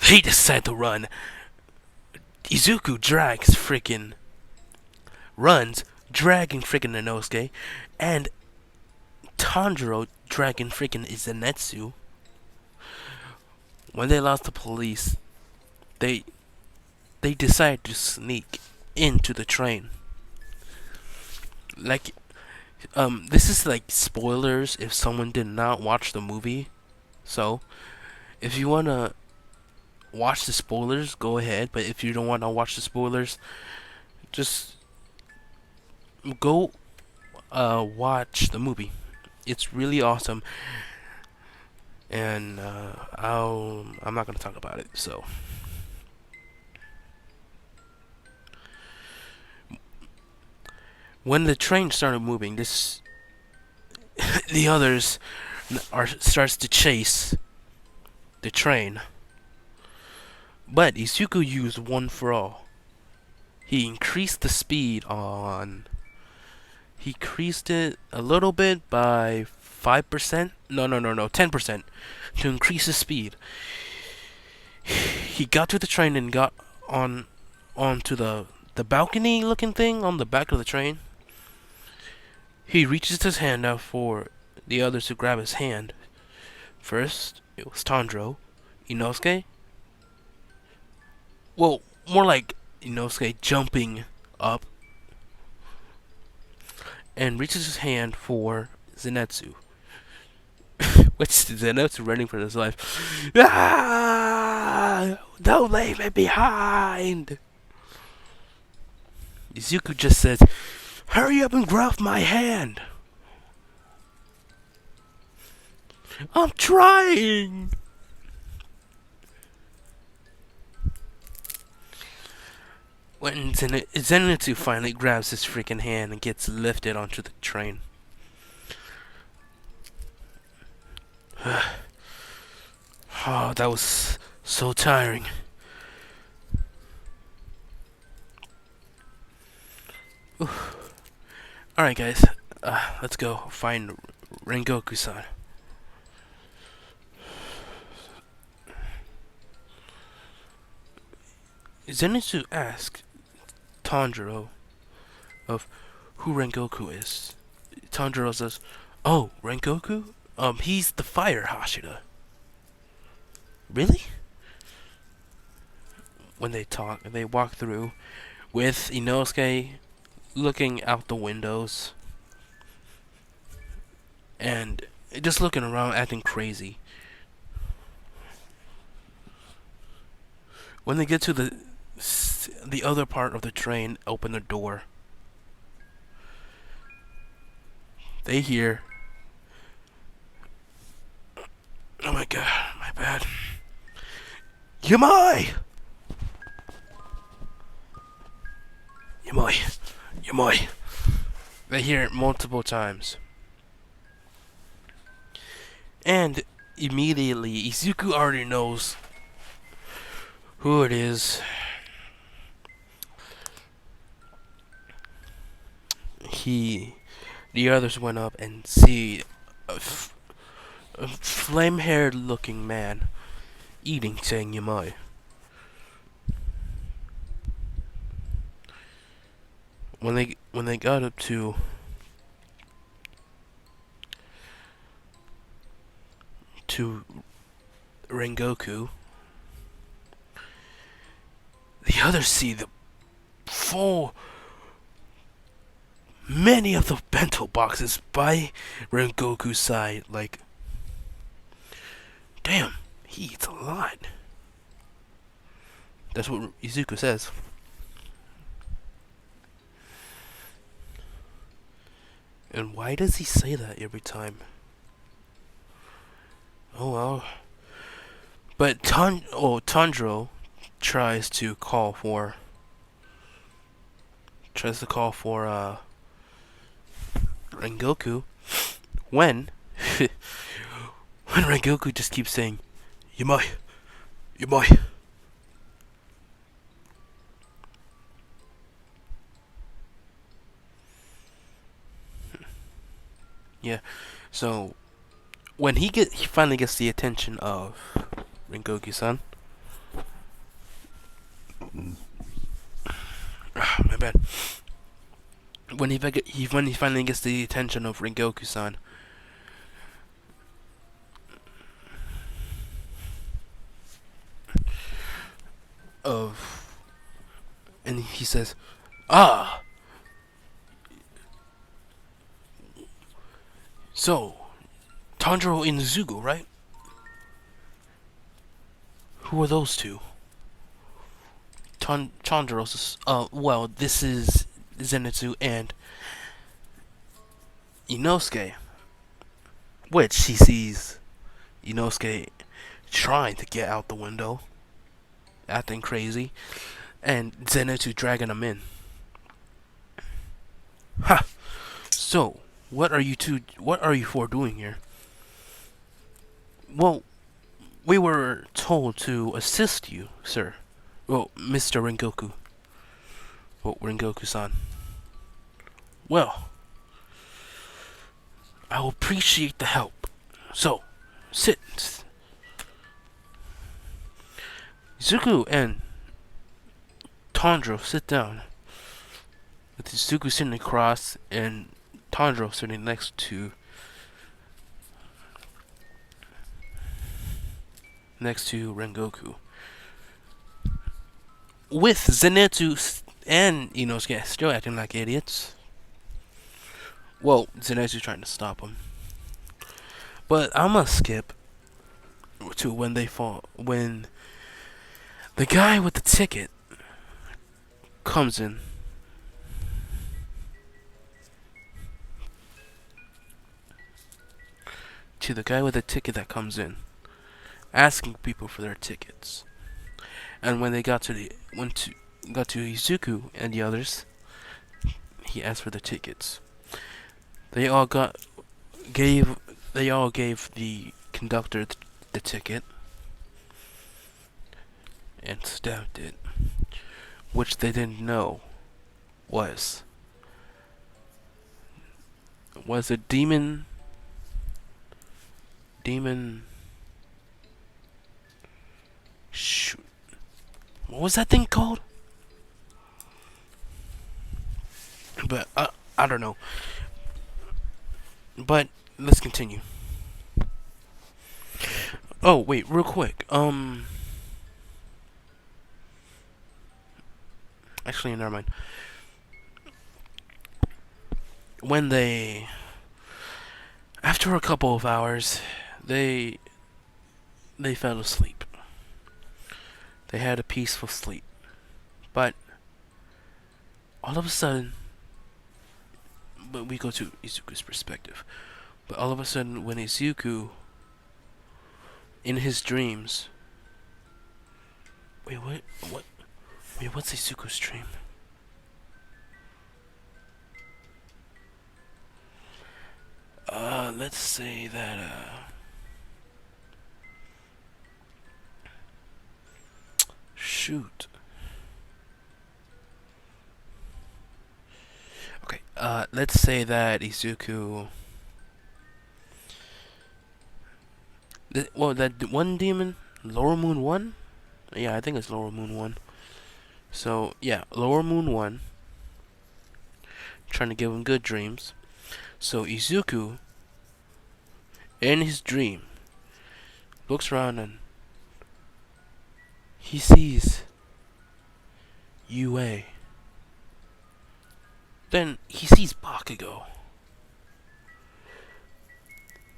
Speaker 1: they decide to run. Izuku runs, dragging freaking Inosuke, and Tanjiro dragging freaking Zenitsu. When they lost the police, they decide to sneak into the train. Like, this is like spoilers if someone did not watch the movie. So, if you wanna watch the spoilers, go ahead. But if you don't wanna watch the spoilers, just go watch the movie. It's really awesome, and I'm not gonna talk about it. So, when the train started moving, this the others are starts to chase the train, but Izuku used one for all. He increased the speed on. He increased it a little bit by 5%. No, 10% to increase the speed. He got to the train and got on onto the balcony looking thing on the back of the train. He reaches his hand out for the others to grab his hand. First, it was Tanjiro, Inosuke. Well, more like Inosuke jumping up and reaches his hand for Zenitsu. Which Zenitsu running for his life. Ah! Don't leave me behind! Izuku just says, hurry up and grab my hand! I'm trying! When Zenitsu finally grabs his freaking hand and gets lifted onto the train. Oh, that was so tiring. Alright guys, let's go find Rengoku-san. Zenitsu asked Tanjiro of who Rengoku is. Tanjiro says, oh, Rengoku? He's the fire Hashira. Really? When they talk, they walk through with Inosuke looking out the windows and just looking around, acting crazy. When they get to the other part of the train, open the door. They hear, oh my god, my bad. Yamai! Yamai! Yamai! They hear it multiple times. And immediately, Izuku already knows who it is. The others went up and see a flame-haired looking man eating Yamai. When they got up to Rengoku, the others see the full many of the bento boxes by Rengoku's side. Like, damn, he eats a lot. That's what Izuku says. And why does he say that every time? Oh well. But Tanjiro tries to call for Rengoku when when Rengoku just keeps saying Yamai, Yamai. Yeah. So when he finally gets the attention of Rengoku-san. My bad. When he finally gets the attention of Rengoku-san, and he says, "Ah, So, Tanjiro and Izuku, right? Who are those two? Tanjiro's. Well, this is Zenitsu and Inosuke, which he sees Inosuke trying to get out the window, acting crazy, and Zenitsu dragging him in. Ha! So, what are you four doing here? Well, we were told to assist you, sir. Well, Mr. Rengoku. Well, Rengoku-san. Well, I will appreciate the help. So, sit. Izuku and Tanjiro sit down. With Izuku sitting across and Tanjiro sitting next to Rengoku. With Zenitsu and Inosuke still acting like idiots. Well, Zenitsu's trying to stop him. But I'm gonna skip to when they fall. When the guy with the ticket comes in. To the guy with the ticket that comes in, asking people for their tickets. And when they got to Izuku and the others, he asked for the tickets. They all gave the conductor the ticket and stabbed it, which they didn't know was a demon shoot. What was that thing called? But I don't know. But let's continue. Oh wait, real quick. Actually, never mind. When after a couple of hours, they fell asleep. They had a peaceful sleep. But all of a sudden, but we go to Izuku's perspective. But all of a sudden, when Izuku, in his dreams, wait, what's Izuku's dream? Let's say that, shoot. Okay, let's say that Izuku... Well, that one demon, Lower Moon 1? Yeah, I think it's Lower Moon 1. So, yeah, Lower Moon 1. Trying to give him good dreams. So, Izuku, in his dream, looks around and he sees UA. Then he sees Bakugo.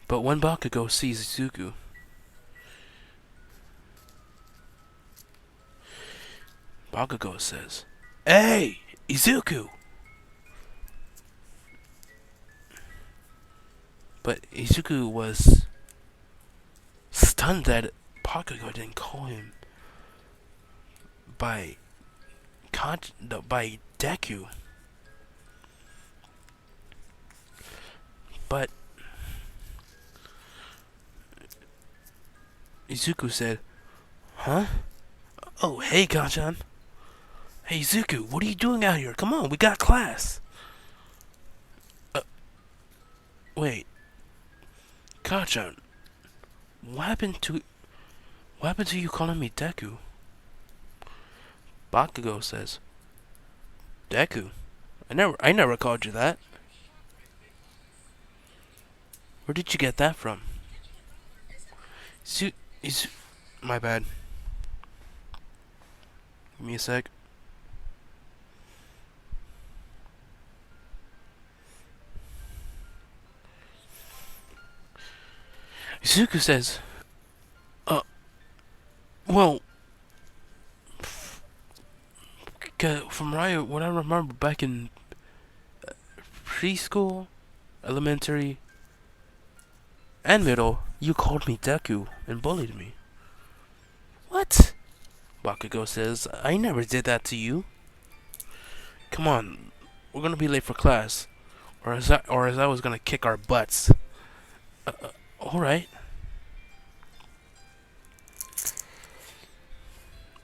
Speaker 1: But when Bakugo sees Izuku, Bakugo says, "Hey, Izuku!" But Izuku was stunned that Bakugo didn't call him by deku. But Izuku said, "Huh? Oh, hey, Kanchan. Hey, Izuku, what are you doing out here? Come on, we got class." Wait, Kanchan, what happened to you calling me Deku? Bakugo says, "Deku? I never called you that. Where did you get that from?" My bad. Give me a sec. Izuku says, uh, well, from what I remember back in preschool, elementary, and middle, you called me Deku and bullied me. What? Bakugo says, I never did that to you. Come on, we're gonna be late for class, or as I was gonna kick our butts. All right.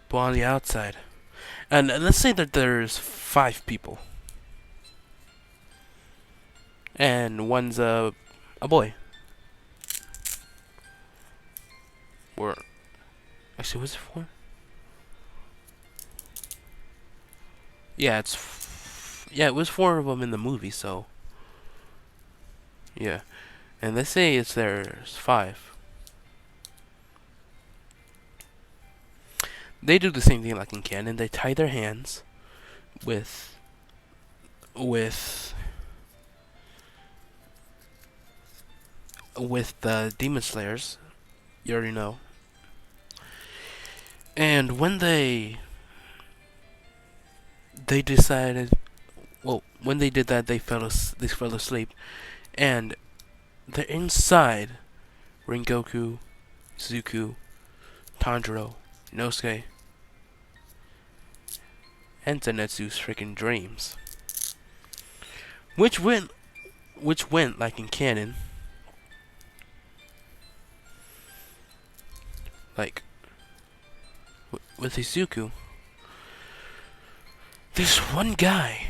Speaker 1: But on the outside, and let's say that there's 5 people, and one's a boy. Or actually, what's it for? Yeah, yeah, it was 4 of them in the movie, so yeah. And let's say there's 5. They do the same thing like in canon. They tie their hands with with the demon slayers. You already know. And when they decided, well, when they did that, they fell asleep, and they're inside Rengoku, Zuko, Tanjiro, Inosuke, and Zenitsu's freaking dreams, which went like in canon, like with Izuku. There's one guy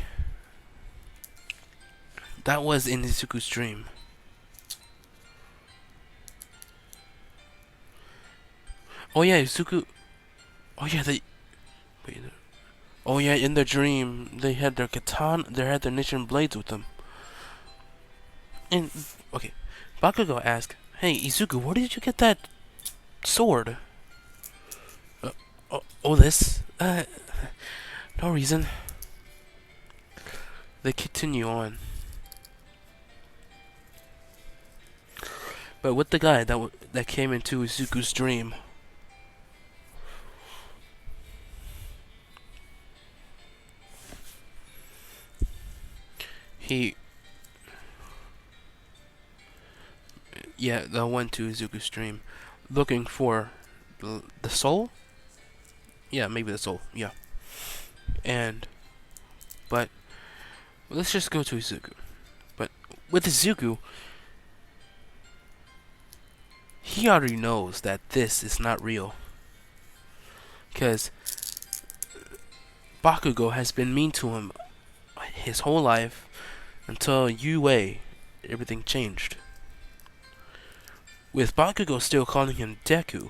Speaker 1: that was in Izuku's dream. Oh yeah, Izuku. Oh yeah, wait. Oh yeah, in their dream, they had their katana. They had their Nichiren blades with them. And okay, Bakugo asked, "Hey Izuku, where did you get that sword?" This. No reason. They continue on. But with the guy that came into Izuku's dream, that went to Izuku's dream, looking for the soul. Yeah, maybe the soul. Yeah, but let's just go to Izuku. But with Izuku, he already knows that this is not real, because Bakugo has been mean to him his whole life until UA, everything changed. With Bakugo still calling him Deku.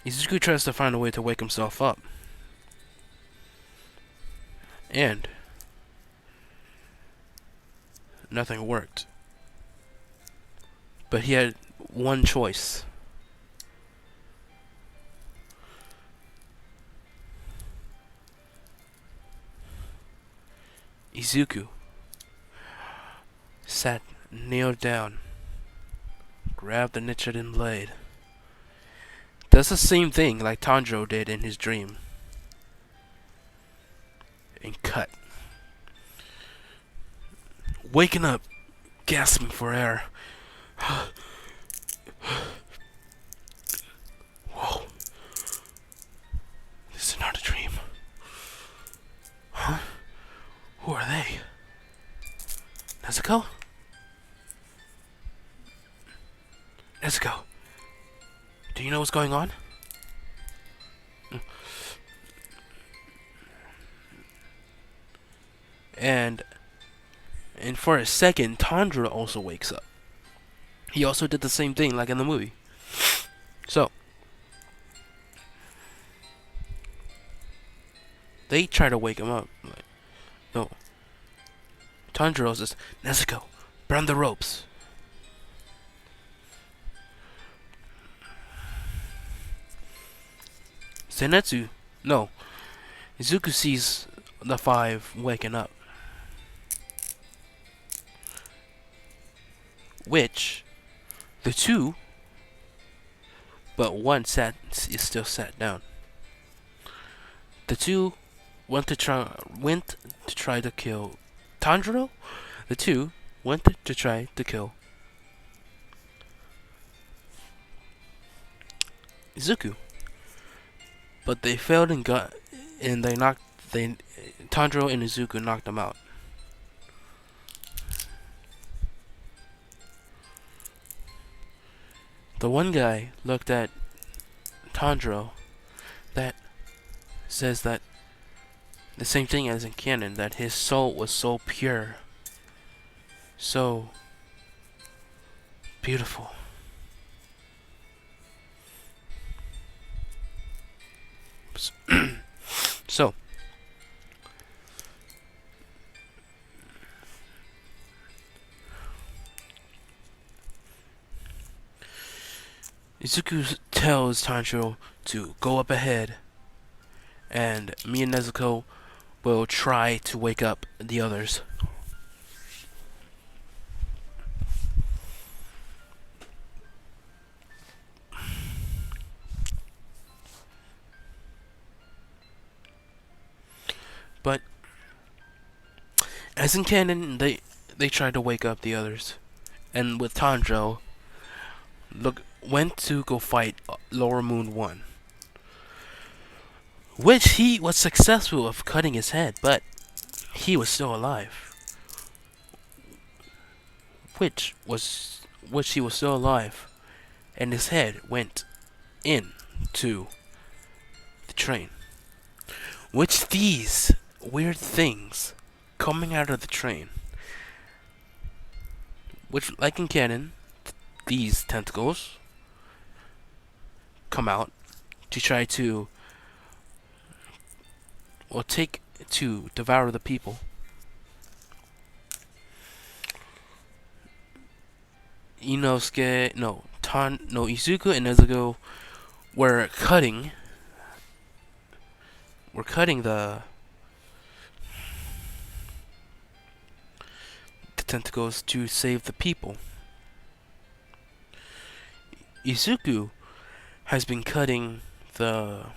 Speaker 1: Izuku tries to find a way to wake himself up. And nothing worked. But he had one choice. Izuku kneeled down, grabbed the Nichiren blade. Does the same thing like Tanjiro did in his dream. And cut. Waking up, gasping for air. Whoa. This is not a dream. Huh? Who are they? Nezuko? Nezuko, do you know what's going on? And for a second, Tanjiro also wakes up. He also did the same thing like in the movie. So, they try to wake him up. Like, no. Tanjiro says, Nezuko, burn the ropes. Zenitsu, no. Izuku sees the 5 waking up. which the two, but one is still sat down. The two went to try to kill Tanjiro. The two went to try to kill Izuku, but they failed and Tanjiro and Izuku knocked them out. The one guy looked at Tanjiro that says that the same thing as in canon, that his soul was so pure, so beautiful. So, Izuku tells Tanjiro to go up ahead, and me and Nezuko will try to wake up the others. But as in canon, they tried to wake up the others, and with Tanjiro, went to go fight Lower Moon 1, which he was successful of cutting his head, but he was still alive. Which he was still alive, and his head went into the train. Which these weird things coming out of the train, which like in canon, these tentacles come out to try to devour the people. Izuku and Nezuko were cutting the tentacles to save the people. Izuku has been cutting the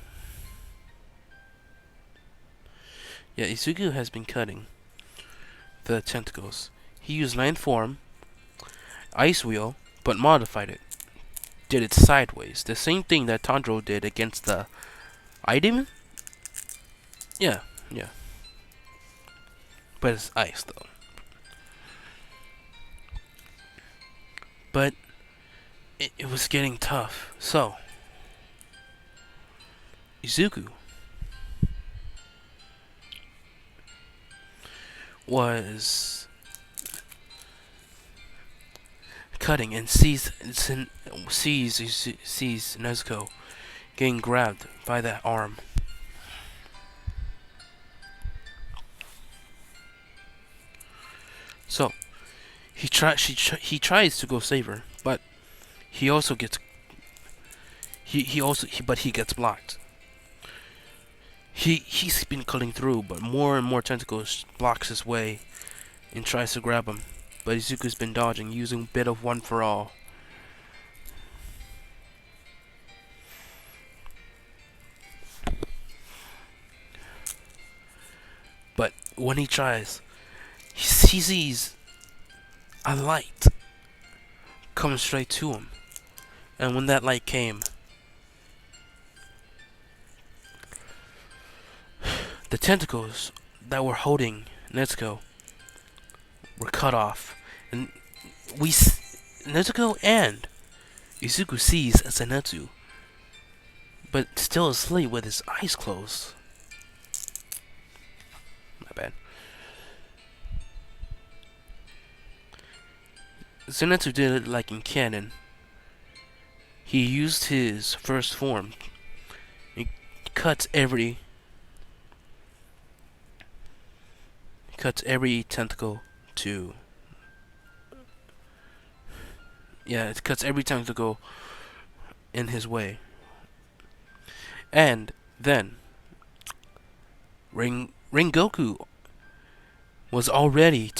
Speaker 1: tentacles. He used 9th form, Ice Wheel, but modified it. Did it sideways. The same thing that Tanjiro did against the Eye Demon? Yeah. But it's ice, though. But it was getting tough. So, Izuku was cutting and sees Nezuko getting grabbed by that arm. So he tries to go save her, but he gets blocked. He's been cutting through, but more and more tentacles blocks his way and tries to grab him. But Izuku's been dodging, using a bit of one for all. But when he tries, he sees a light come straight to him. And when that light came, the tentacles that were holding Nezuko were cut off. And Nezuko and Izuku sees Zenitsu, but still asleep with his eyes closed. My bad. Zenitsu did it like in canon. He used his first form. He cuts every tentacle to... Yeah, it cuts every tentacle in his way. And then Rengoku was already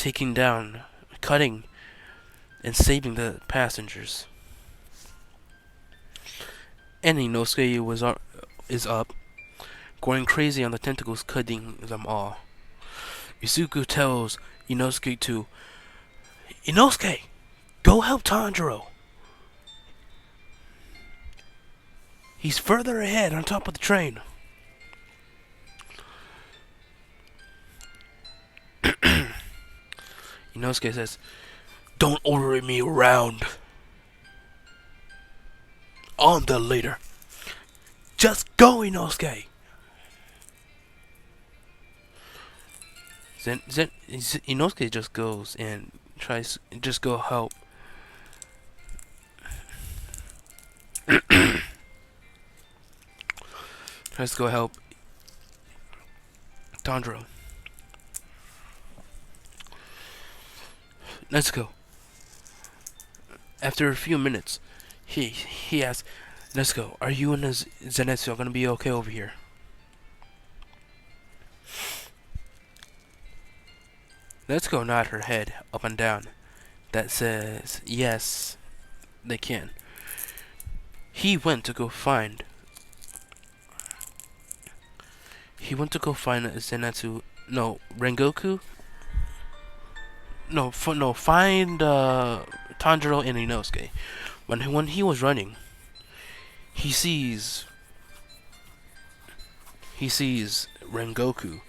Speaker 1: cutting and saving the passengers. And Inosuke is up, going crazy on the tentacles, cutting them all. Izuku tells Inosuke to, Inosuke, go help Tanjiro. He's further ahead on top of the train. Inosuke says, don't order me around. On the later. Just go, Inosuke. Inosuke just goes and tries just go help. Tries to go help Tanjiro. Let's go. After a few minutes, he asks, let's go. Are you and Zenitsu gonna be okay over here? Let's go nod her head up and down. That says, yes, they can. He went to go find Zenitsu. No, Rengoku. Find Tanjiro and Inosuke. When he was running, he sees Rengoku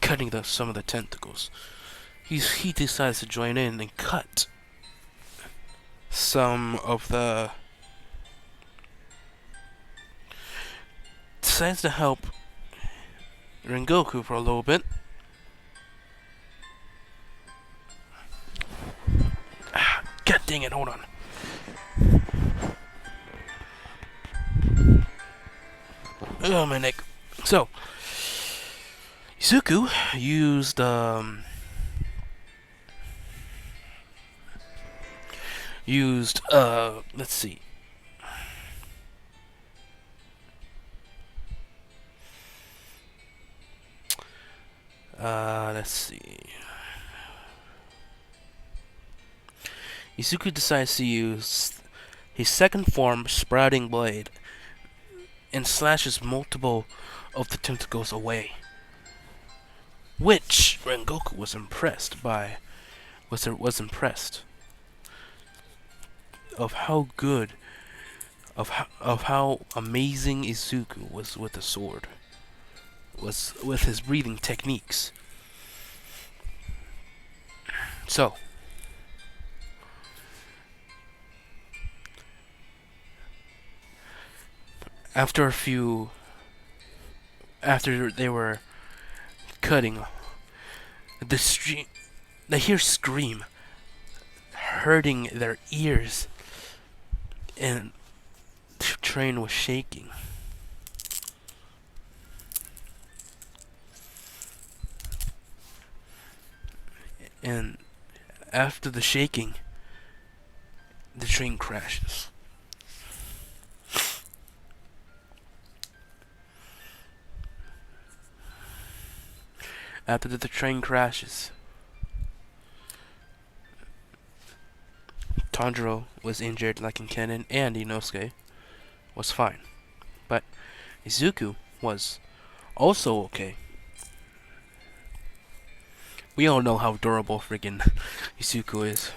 Speaker 1: cutting some of the tentacles. He decides to join in and cut some of the. Decides to help Rengoku for a little bit. God dang it! Hold on. Oh my neck. So Izuku used let's see. Let's see. Izuku decides to use his second form, Sprouting Blade, and slashes multiple of the tentacles away. Which Rengoku was impressed of how good, of how amazing Izuku was with the sword, was with his breathing techniques. So after they were cutting, they hear scream, hurting their ears, and the train was shaking. And after the shaking, the train crashes. After the train crashes, Tanjiro was injured like in Kennen, and Inosuke was fine. But Izuku was also okay. We all know how durable friggin' Izuku is.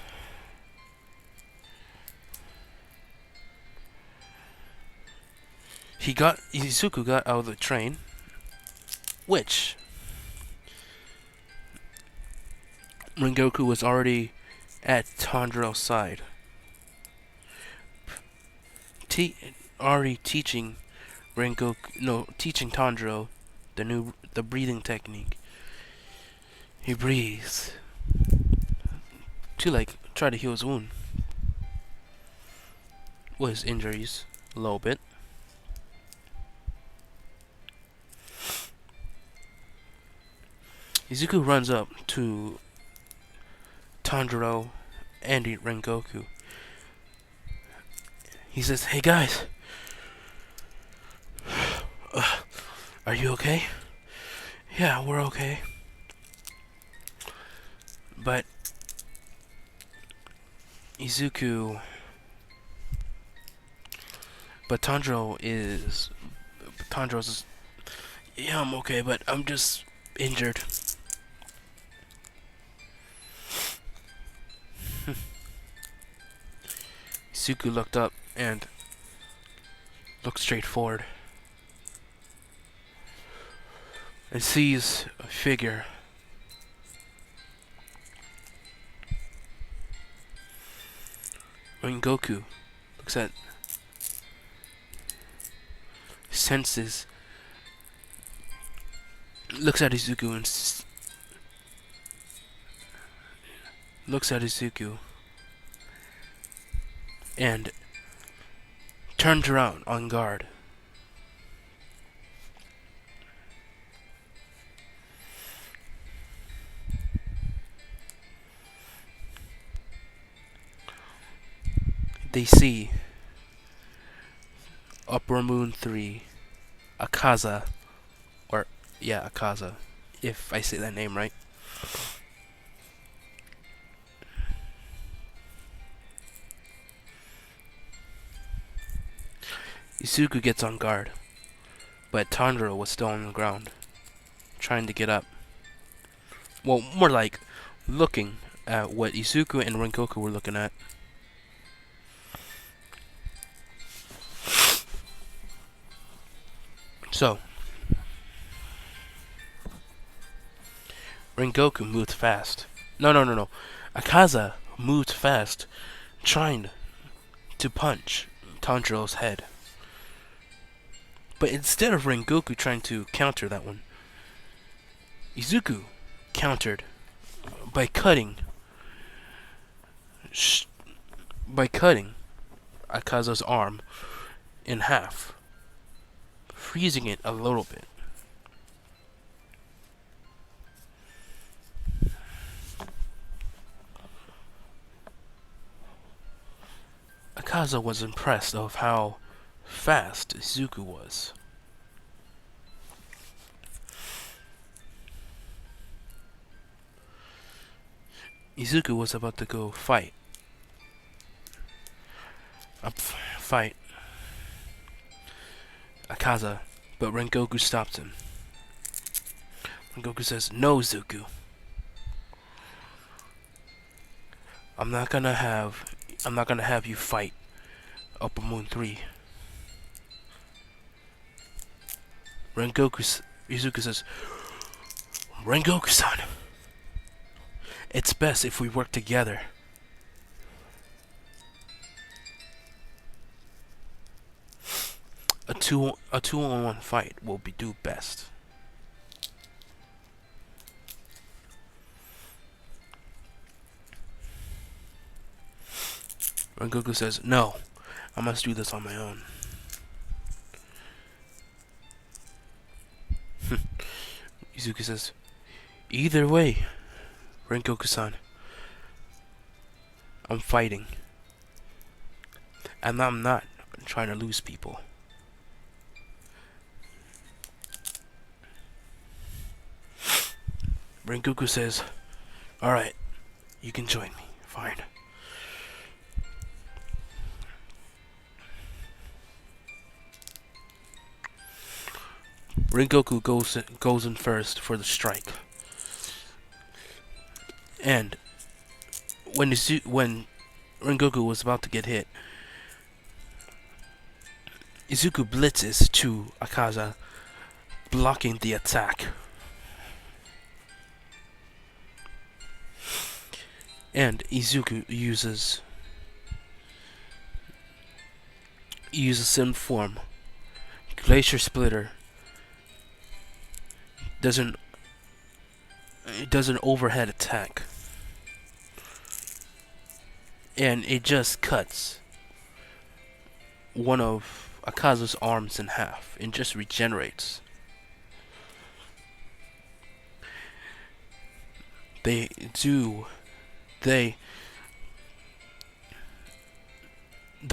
Speaker 1: Izuku got out of the train, which Rengoku was already at Tanjiro's side, already teaching Tanjiro the breathing technique. He breathes to try to heal his wound, his injuries a little bit. Izuku runs up to Tanjiro and Rengoku. He says, "Hey guys, are you okay?" "Yeah, we're okay." But Izuku, but Tanjiro's. Yeah, I'm okay, but I'm just injured. Izuku looked up and looked straight forward and sees a figure. Rengoku looks at, senses, looks at Izuku and turns around on guard. They see Upper Moon 3, Akaza, or yeah, Akaza, if I say that name right. Izuku gets on guard, but Tanjiro was still on the ground, trying to get up. Well, more like looking at what Izuku and Rengoku were looking at. So, Rengoku moved fast. No. Akaza moved fast, trying to punch Tanjiro's head. But instead of Rengoku trying to counter that one, Izuku countered by cutting Akaza's arm in half, freezing it a little bit. Akaza was impressed of how fast Izuku was. Izuku was about to go fight Akaza, but Rengoku stopped him. Rengoku says, "No, Izuku. I'm not gonna have you fight Upper Moon 3. Izuku says, "Rengoku-san, it's best if we work together." A 2-on-1 fight will do best. Rengoku says, "No, I must do this on my own." Izuku says, "Either way, Rengoku-san, I'm fighting. And I'm not trying to lose people." Rengoku says, "Alright, you can join me. Fine." Rengoku goes in first for the strike. And when Rengoku was about to get hit, Izuku blitzes to Akaza, blocking the attack. And Izuku uses Sin form. Glacier Splitter does an overhead attack, and it just cuts one of Akaza's arms in half and just regenerates. The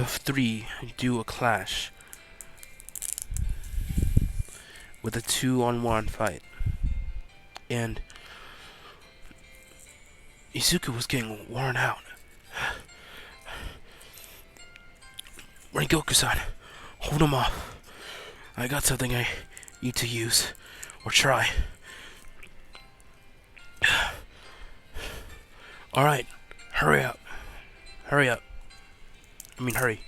Speaker 1: three do a clash with a 2-on-1 fight, and Izuku was getting worn out. Rengoku-san, hold him off. I got something I need to use. Or try. Alright, hurry up. Hurry up. I mean, hurry.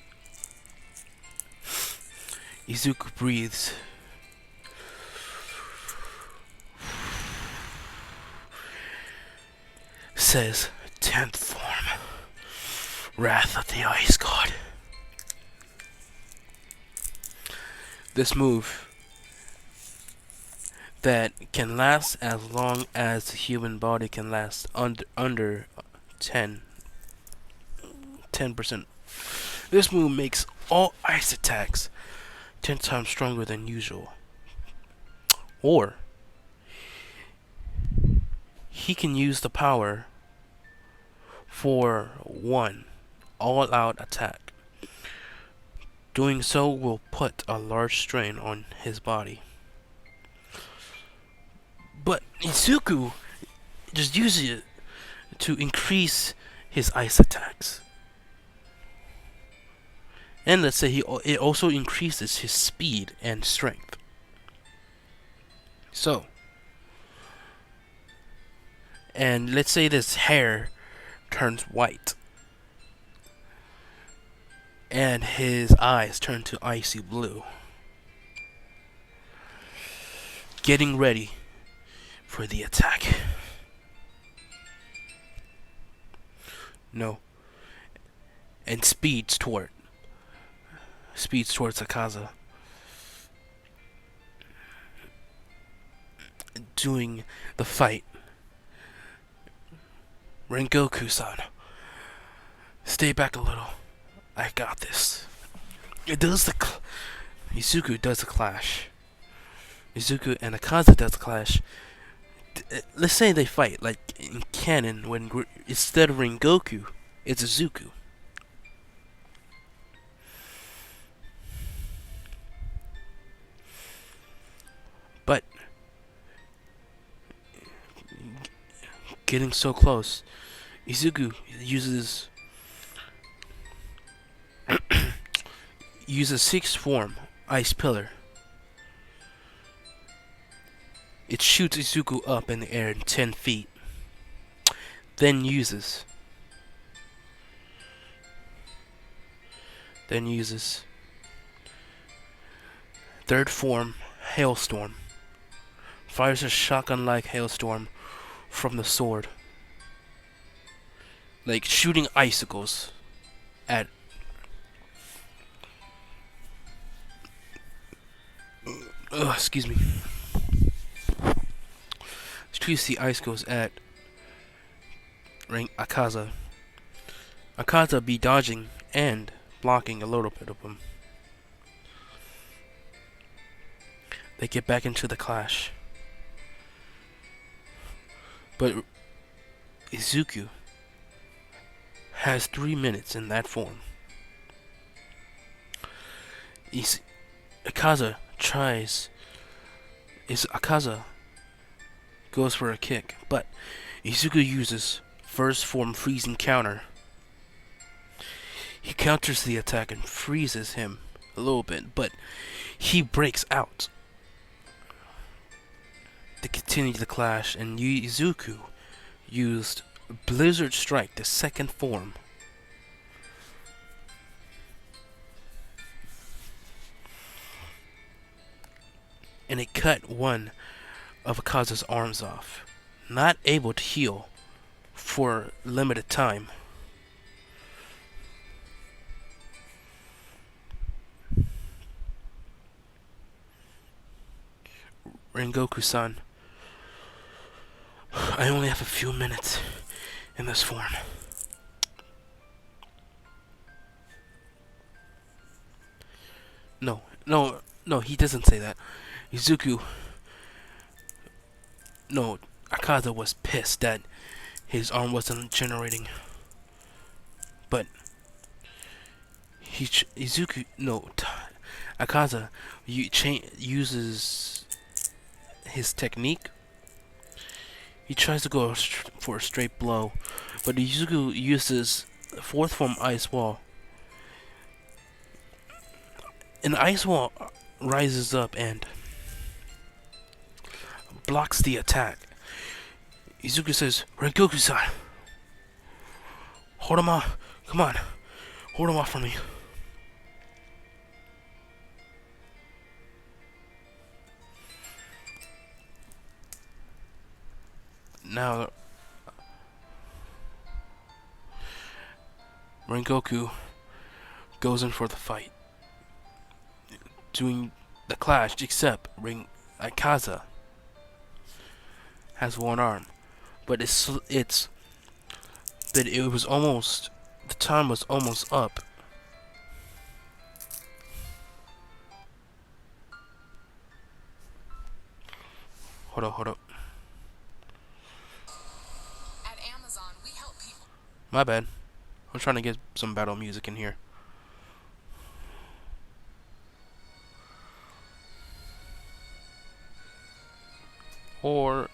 Speaker 1: Izuku breathes. Says, 10th form. Wrath of the Ice God. This move that can last as long as the human body can last under 10%. This move makes all ice attacks 10 times stronger than usual. Or he can use the power for one all-out attack. Doing so will put a large strain on his body. But Izuku just uses it to increase his ice attacks. And let's say it also increases his speed and strength. So, and let's say this hair turns white. And his eyes turn to icy blue. Getting ready for the attack. No. And speeds towards Akaza. Doing the fight. Rengoku-san, stay back a little. I got this. Izuku does the clash. Izuku and Akaza does the clash. Let's say they fight like in canon when instead of Rengoku, it's Izuku. But getting so close, Izuku uses 6th form Ice Pillar. It shoots Izuku up in the air in 10 feet. Then uses 3rd form Hailstorm. Fires a shotgun-like hailstorm from the sword. Like shooting icicles at excuse me. Shoots the icicles at Akaza. Akaza be dodging and blocking a little bit of them. They get back into the clash. But Izuku has 3 minutes in that form. Akaza goes for a kick, but Izuku uses 1st form freezing counter. He counters the attack and freezes him a little bit, but he breaks out to continue the clash, and Izuku used Blizzard Strike, the 2nd form. And it cut one of Akaza's arms off. Not able to heal for limited time. Rengoku-san, I only have a few minutes in this form. No, he doesn't say that. Akaza was pissed that his arm wasn't generating. But Akaza uses his technique. He tries to go for a straight blow, but Izuku uses 4th form Ice Wall. An ice wall rises up and blocks the attack. Izuku says, Rengoku-san, hold him off. Come on, hold him off from me. Now, Rengoku goes in for the fight, doing the clash, except Akaza has one arm, but it was almost, the time was almost up. Hold up.
Speaker 2: At Amazon, we help people.
Speaker 1: My bad. I'm trying to get some battle music in here. Or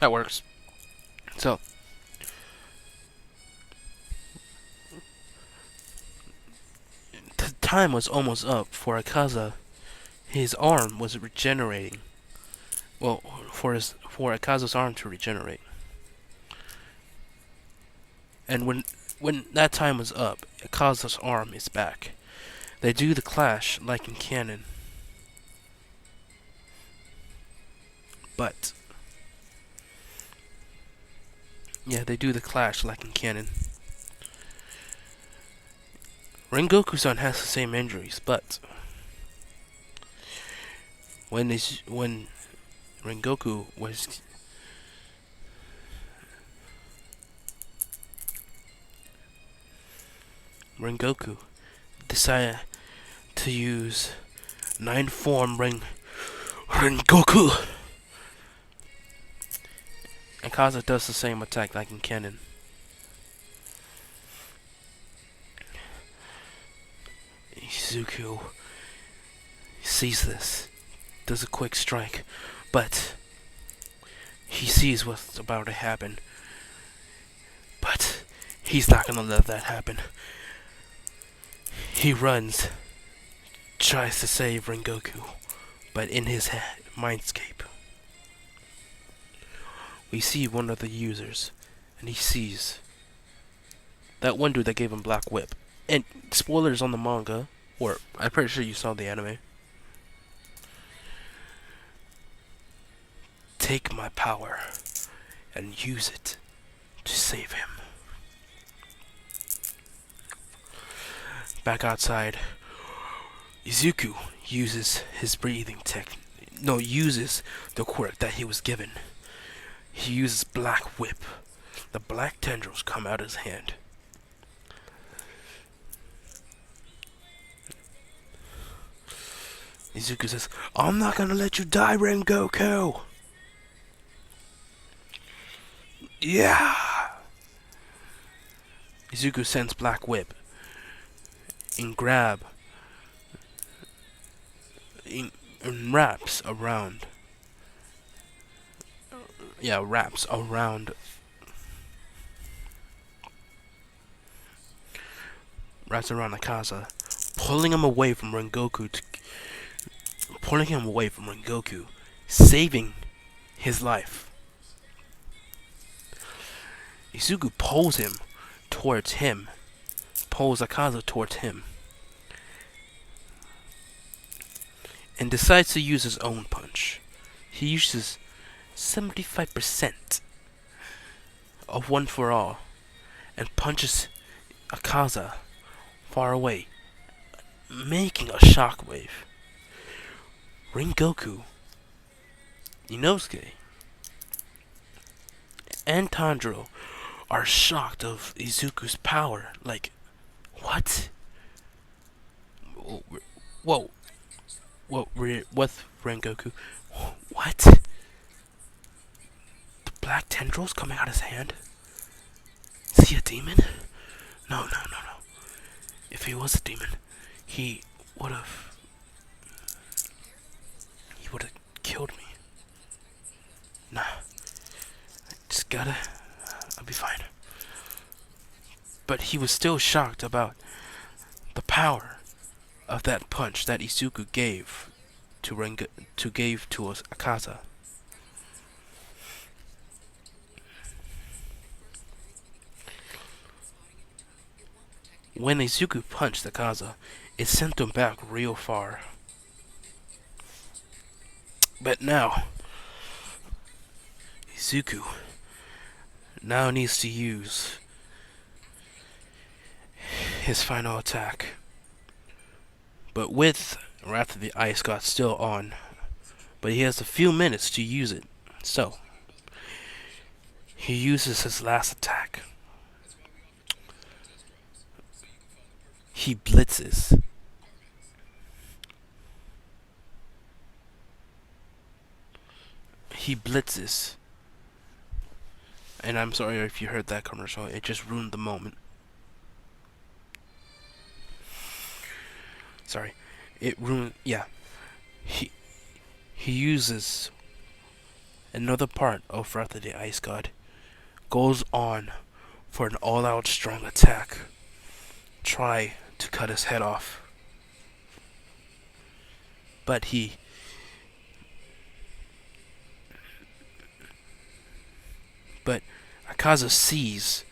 Speaker 1: that works. So the time was almost up for Akaza. His arm was regenerating. Well, for Akaza's arm to regenerate. And when that time was up, Akaza's arm is back. They do the clash like in canon. But yeah, they do the clash like in canon. Rengoku-san has the same injuries, but when Rengoku was Rengoku decided to use 9 form Rengoku. And Kaza does the same attack like in canon. Izuku sees this, does a quick strike, but he sees what's about to happen. But he's not gonna let that happen. He runs, tries to save Rengoku, but in his mindscape, we see one of the users, and he sees that one dude that gave him Black Whip. And spoilers on the manga, or I'm pretty sure you saw the anime. Take my power and use it to save him. Back outside, Izuku uses his breathing uses the quirk that he was given. He uses Black Whip. The black tendrils come out of his hand. Izuku says, I'm not gonna let you die, Rengoku! Yeah! Izuku sends Black Whip and wraps around Akaza, pulling him away from Rengoku, saving his life. Izuku pulls Akaza towards him, and decides to use his own punch. He uses 75% of One for All and punches Akaza far away, making a shockwave. Rengoku, Inosuke, and Tanjiro are shocked of Izuku's power. Like, what? Whoa. With Rengoku? What? The black tendrils coming out of his hand? Is he a demon? No. If he was a demon, he would have killed me. Nah. I'll be fine. But he was still shocked about the power of that punch that Izuku gave to Akaza. When Izuku punched Akaza, it sent him back real far. But now, Izuku now needs to use his final attack. But with Wrath of the Ice God still on, but he has a few minutes to use it. So, he uses his last attack. He blitzes. He blitzes. And I'm sorry if you heard that commercial, it just ruined the moment. Sorry. It ruined, yeah. He uses another part of Wrath of the Ice God, goes on for an all-out strong attack. Try to cut his head off. But Akaza sees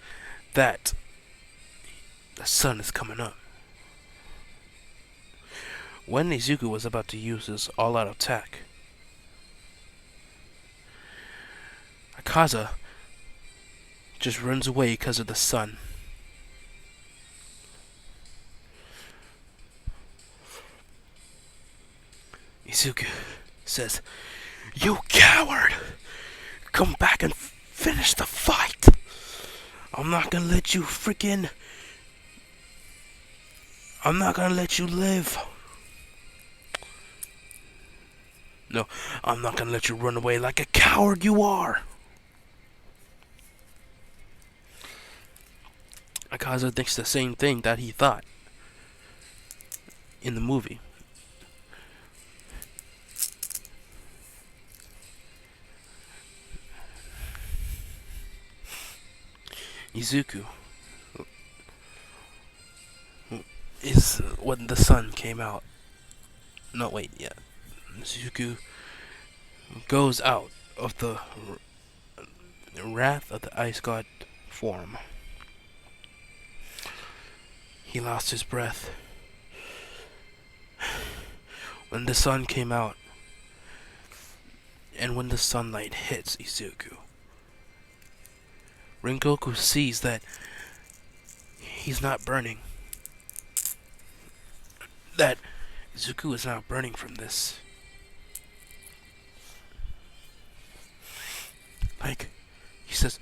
Speaker 1: that the sun is coming up. When Izuku was about to use his all-out attack, Akaza just runs away because of the sun. Izuku says, "You coward! Come back and finish the fight! I'm not gonna let you I'm not gonna let you live. No, I'm not gonna let you run away like a coward you are." Akaza thinks the same thing that he thought in the movie. Izuku is when the sun came out. No, wait, yeah. Izuku goes out of the Wrath of the Ice God form. He lost his breath. When the sun came out, and when the sunlight hits Izuku, Rengoku sees that he's not burning. That Izuku is not burning from this. Like, he says,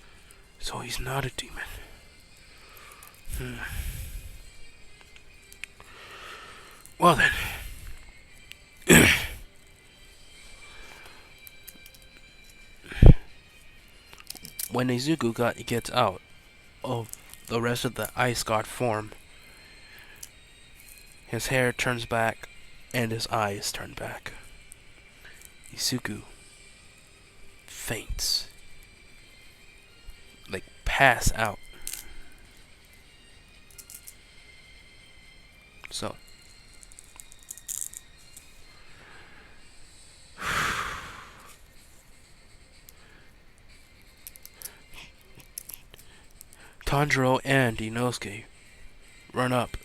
Speaker 1: so he's not a demon. Well then. When Izuku gets out of the rest of the Ice God form, his hair turns back and his eyes turn back. Izuku faints. Like, pass out. So. Tanjiro and Inosuke run up.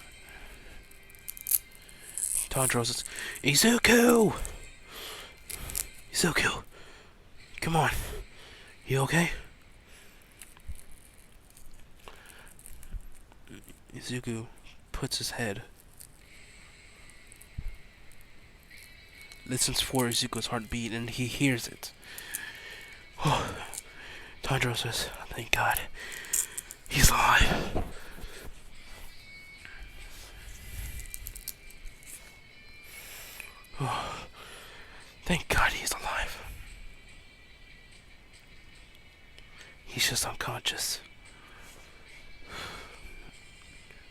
Speaker 1: Tanjiro says, "Izuku! Izuku! Come on. You okay?" Izuku puts his head, listens for Izuku's heartbeat, and he hears it. Tanjiro says, "Thank God. He's alive." Thank God he's alive. He's just unconscious.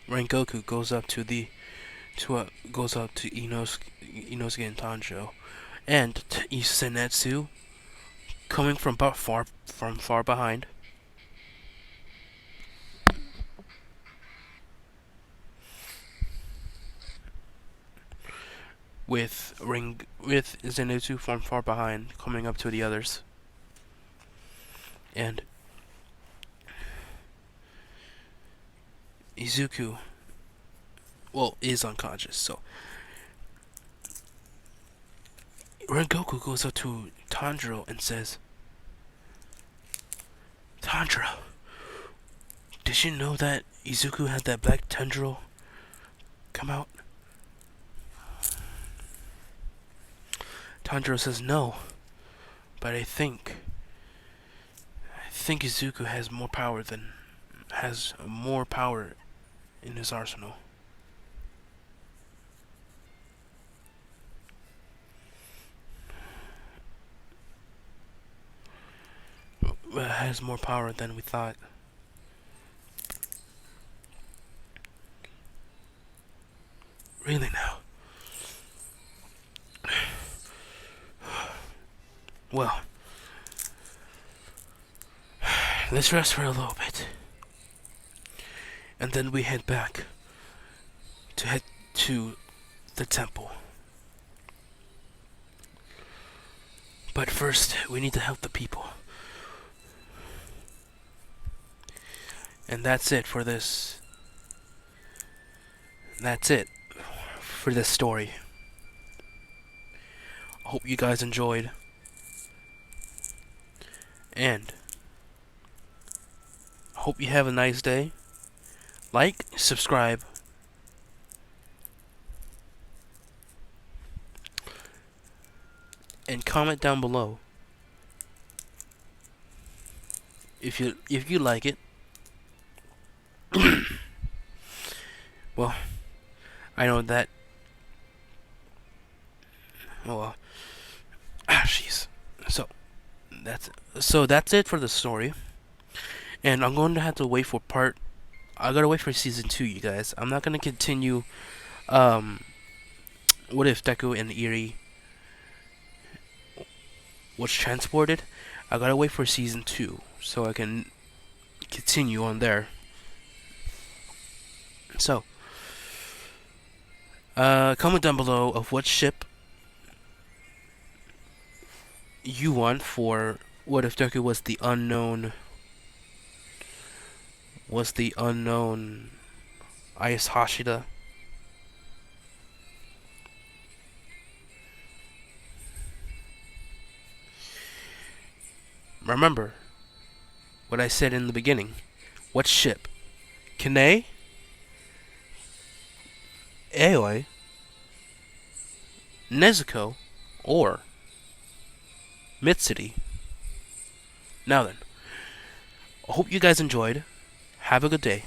Speaker 1: Rengoku goes up to Inosuke and Tanjiro, and Senetsu, coming from far behind. with Zenitsu from far behind coming up to the others. And Izuku, well, is unconscious. So Rengoku goes up to Tanjiro and says, "Tanjiro, did you know that Izuku had that black tendril come out?" Tanjiro says no, but I think Izuku has more power in his arsenal. Has more power than we thought. Really now? Well, let's rest for a little bit. And then we head back to the temple. But first, we need to help the people. And that's it for this. That's it for this story. I hope you guys enjoyed. And I hope you have a nice day. Like, subscribe, and comment down below if you like it. Well, I know that. Well, jeez. So that's it for the story, and I'm going to have to wait for I gotta wait for season 2, you guys. I'm not gonna continue. What if Deku and Eri was transported? I gotta wait for season 2 so I can continue on there. So, comment down below of what ship you want for what if Deku was the unknown Ice Hashira. Remember what I said in the beginning. What ship? Kane? Aoi? Nezuko? Or Mitsuri? Now then, I hope you guys enjoyed. Have a good day.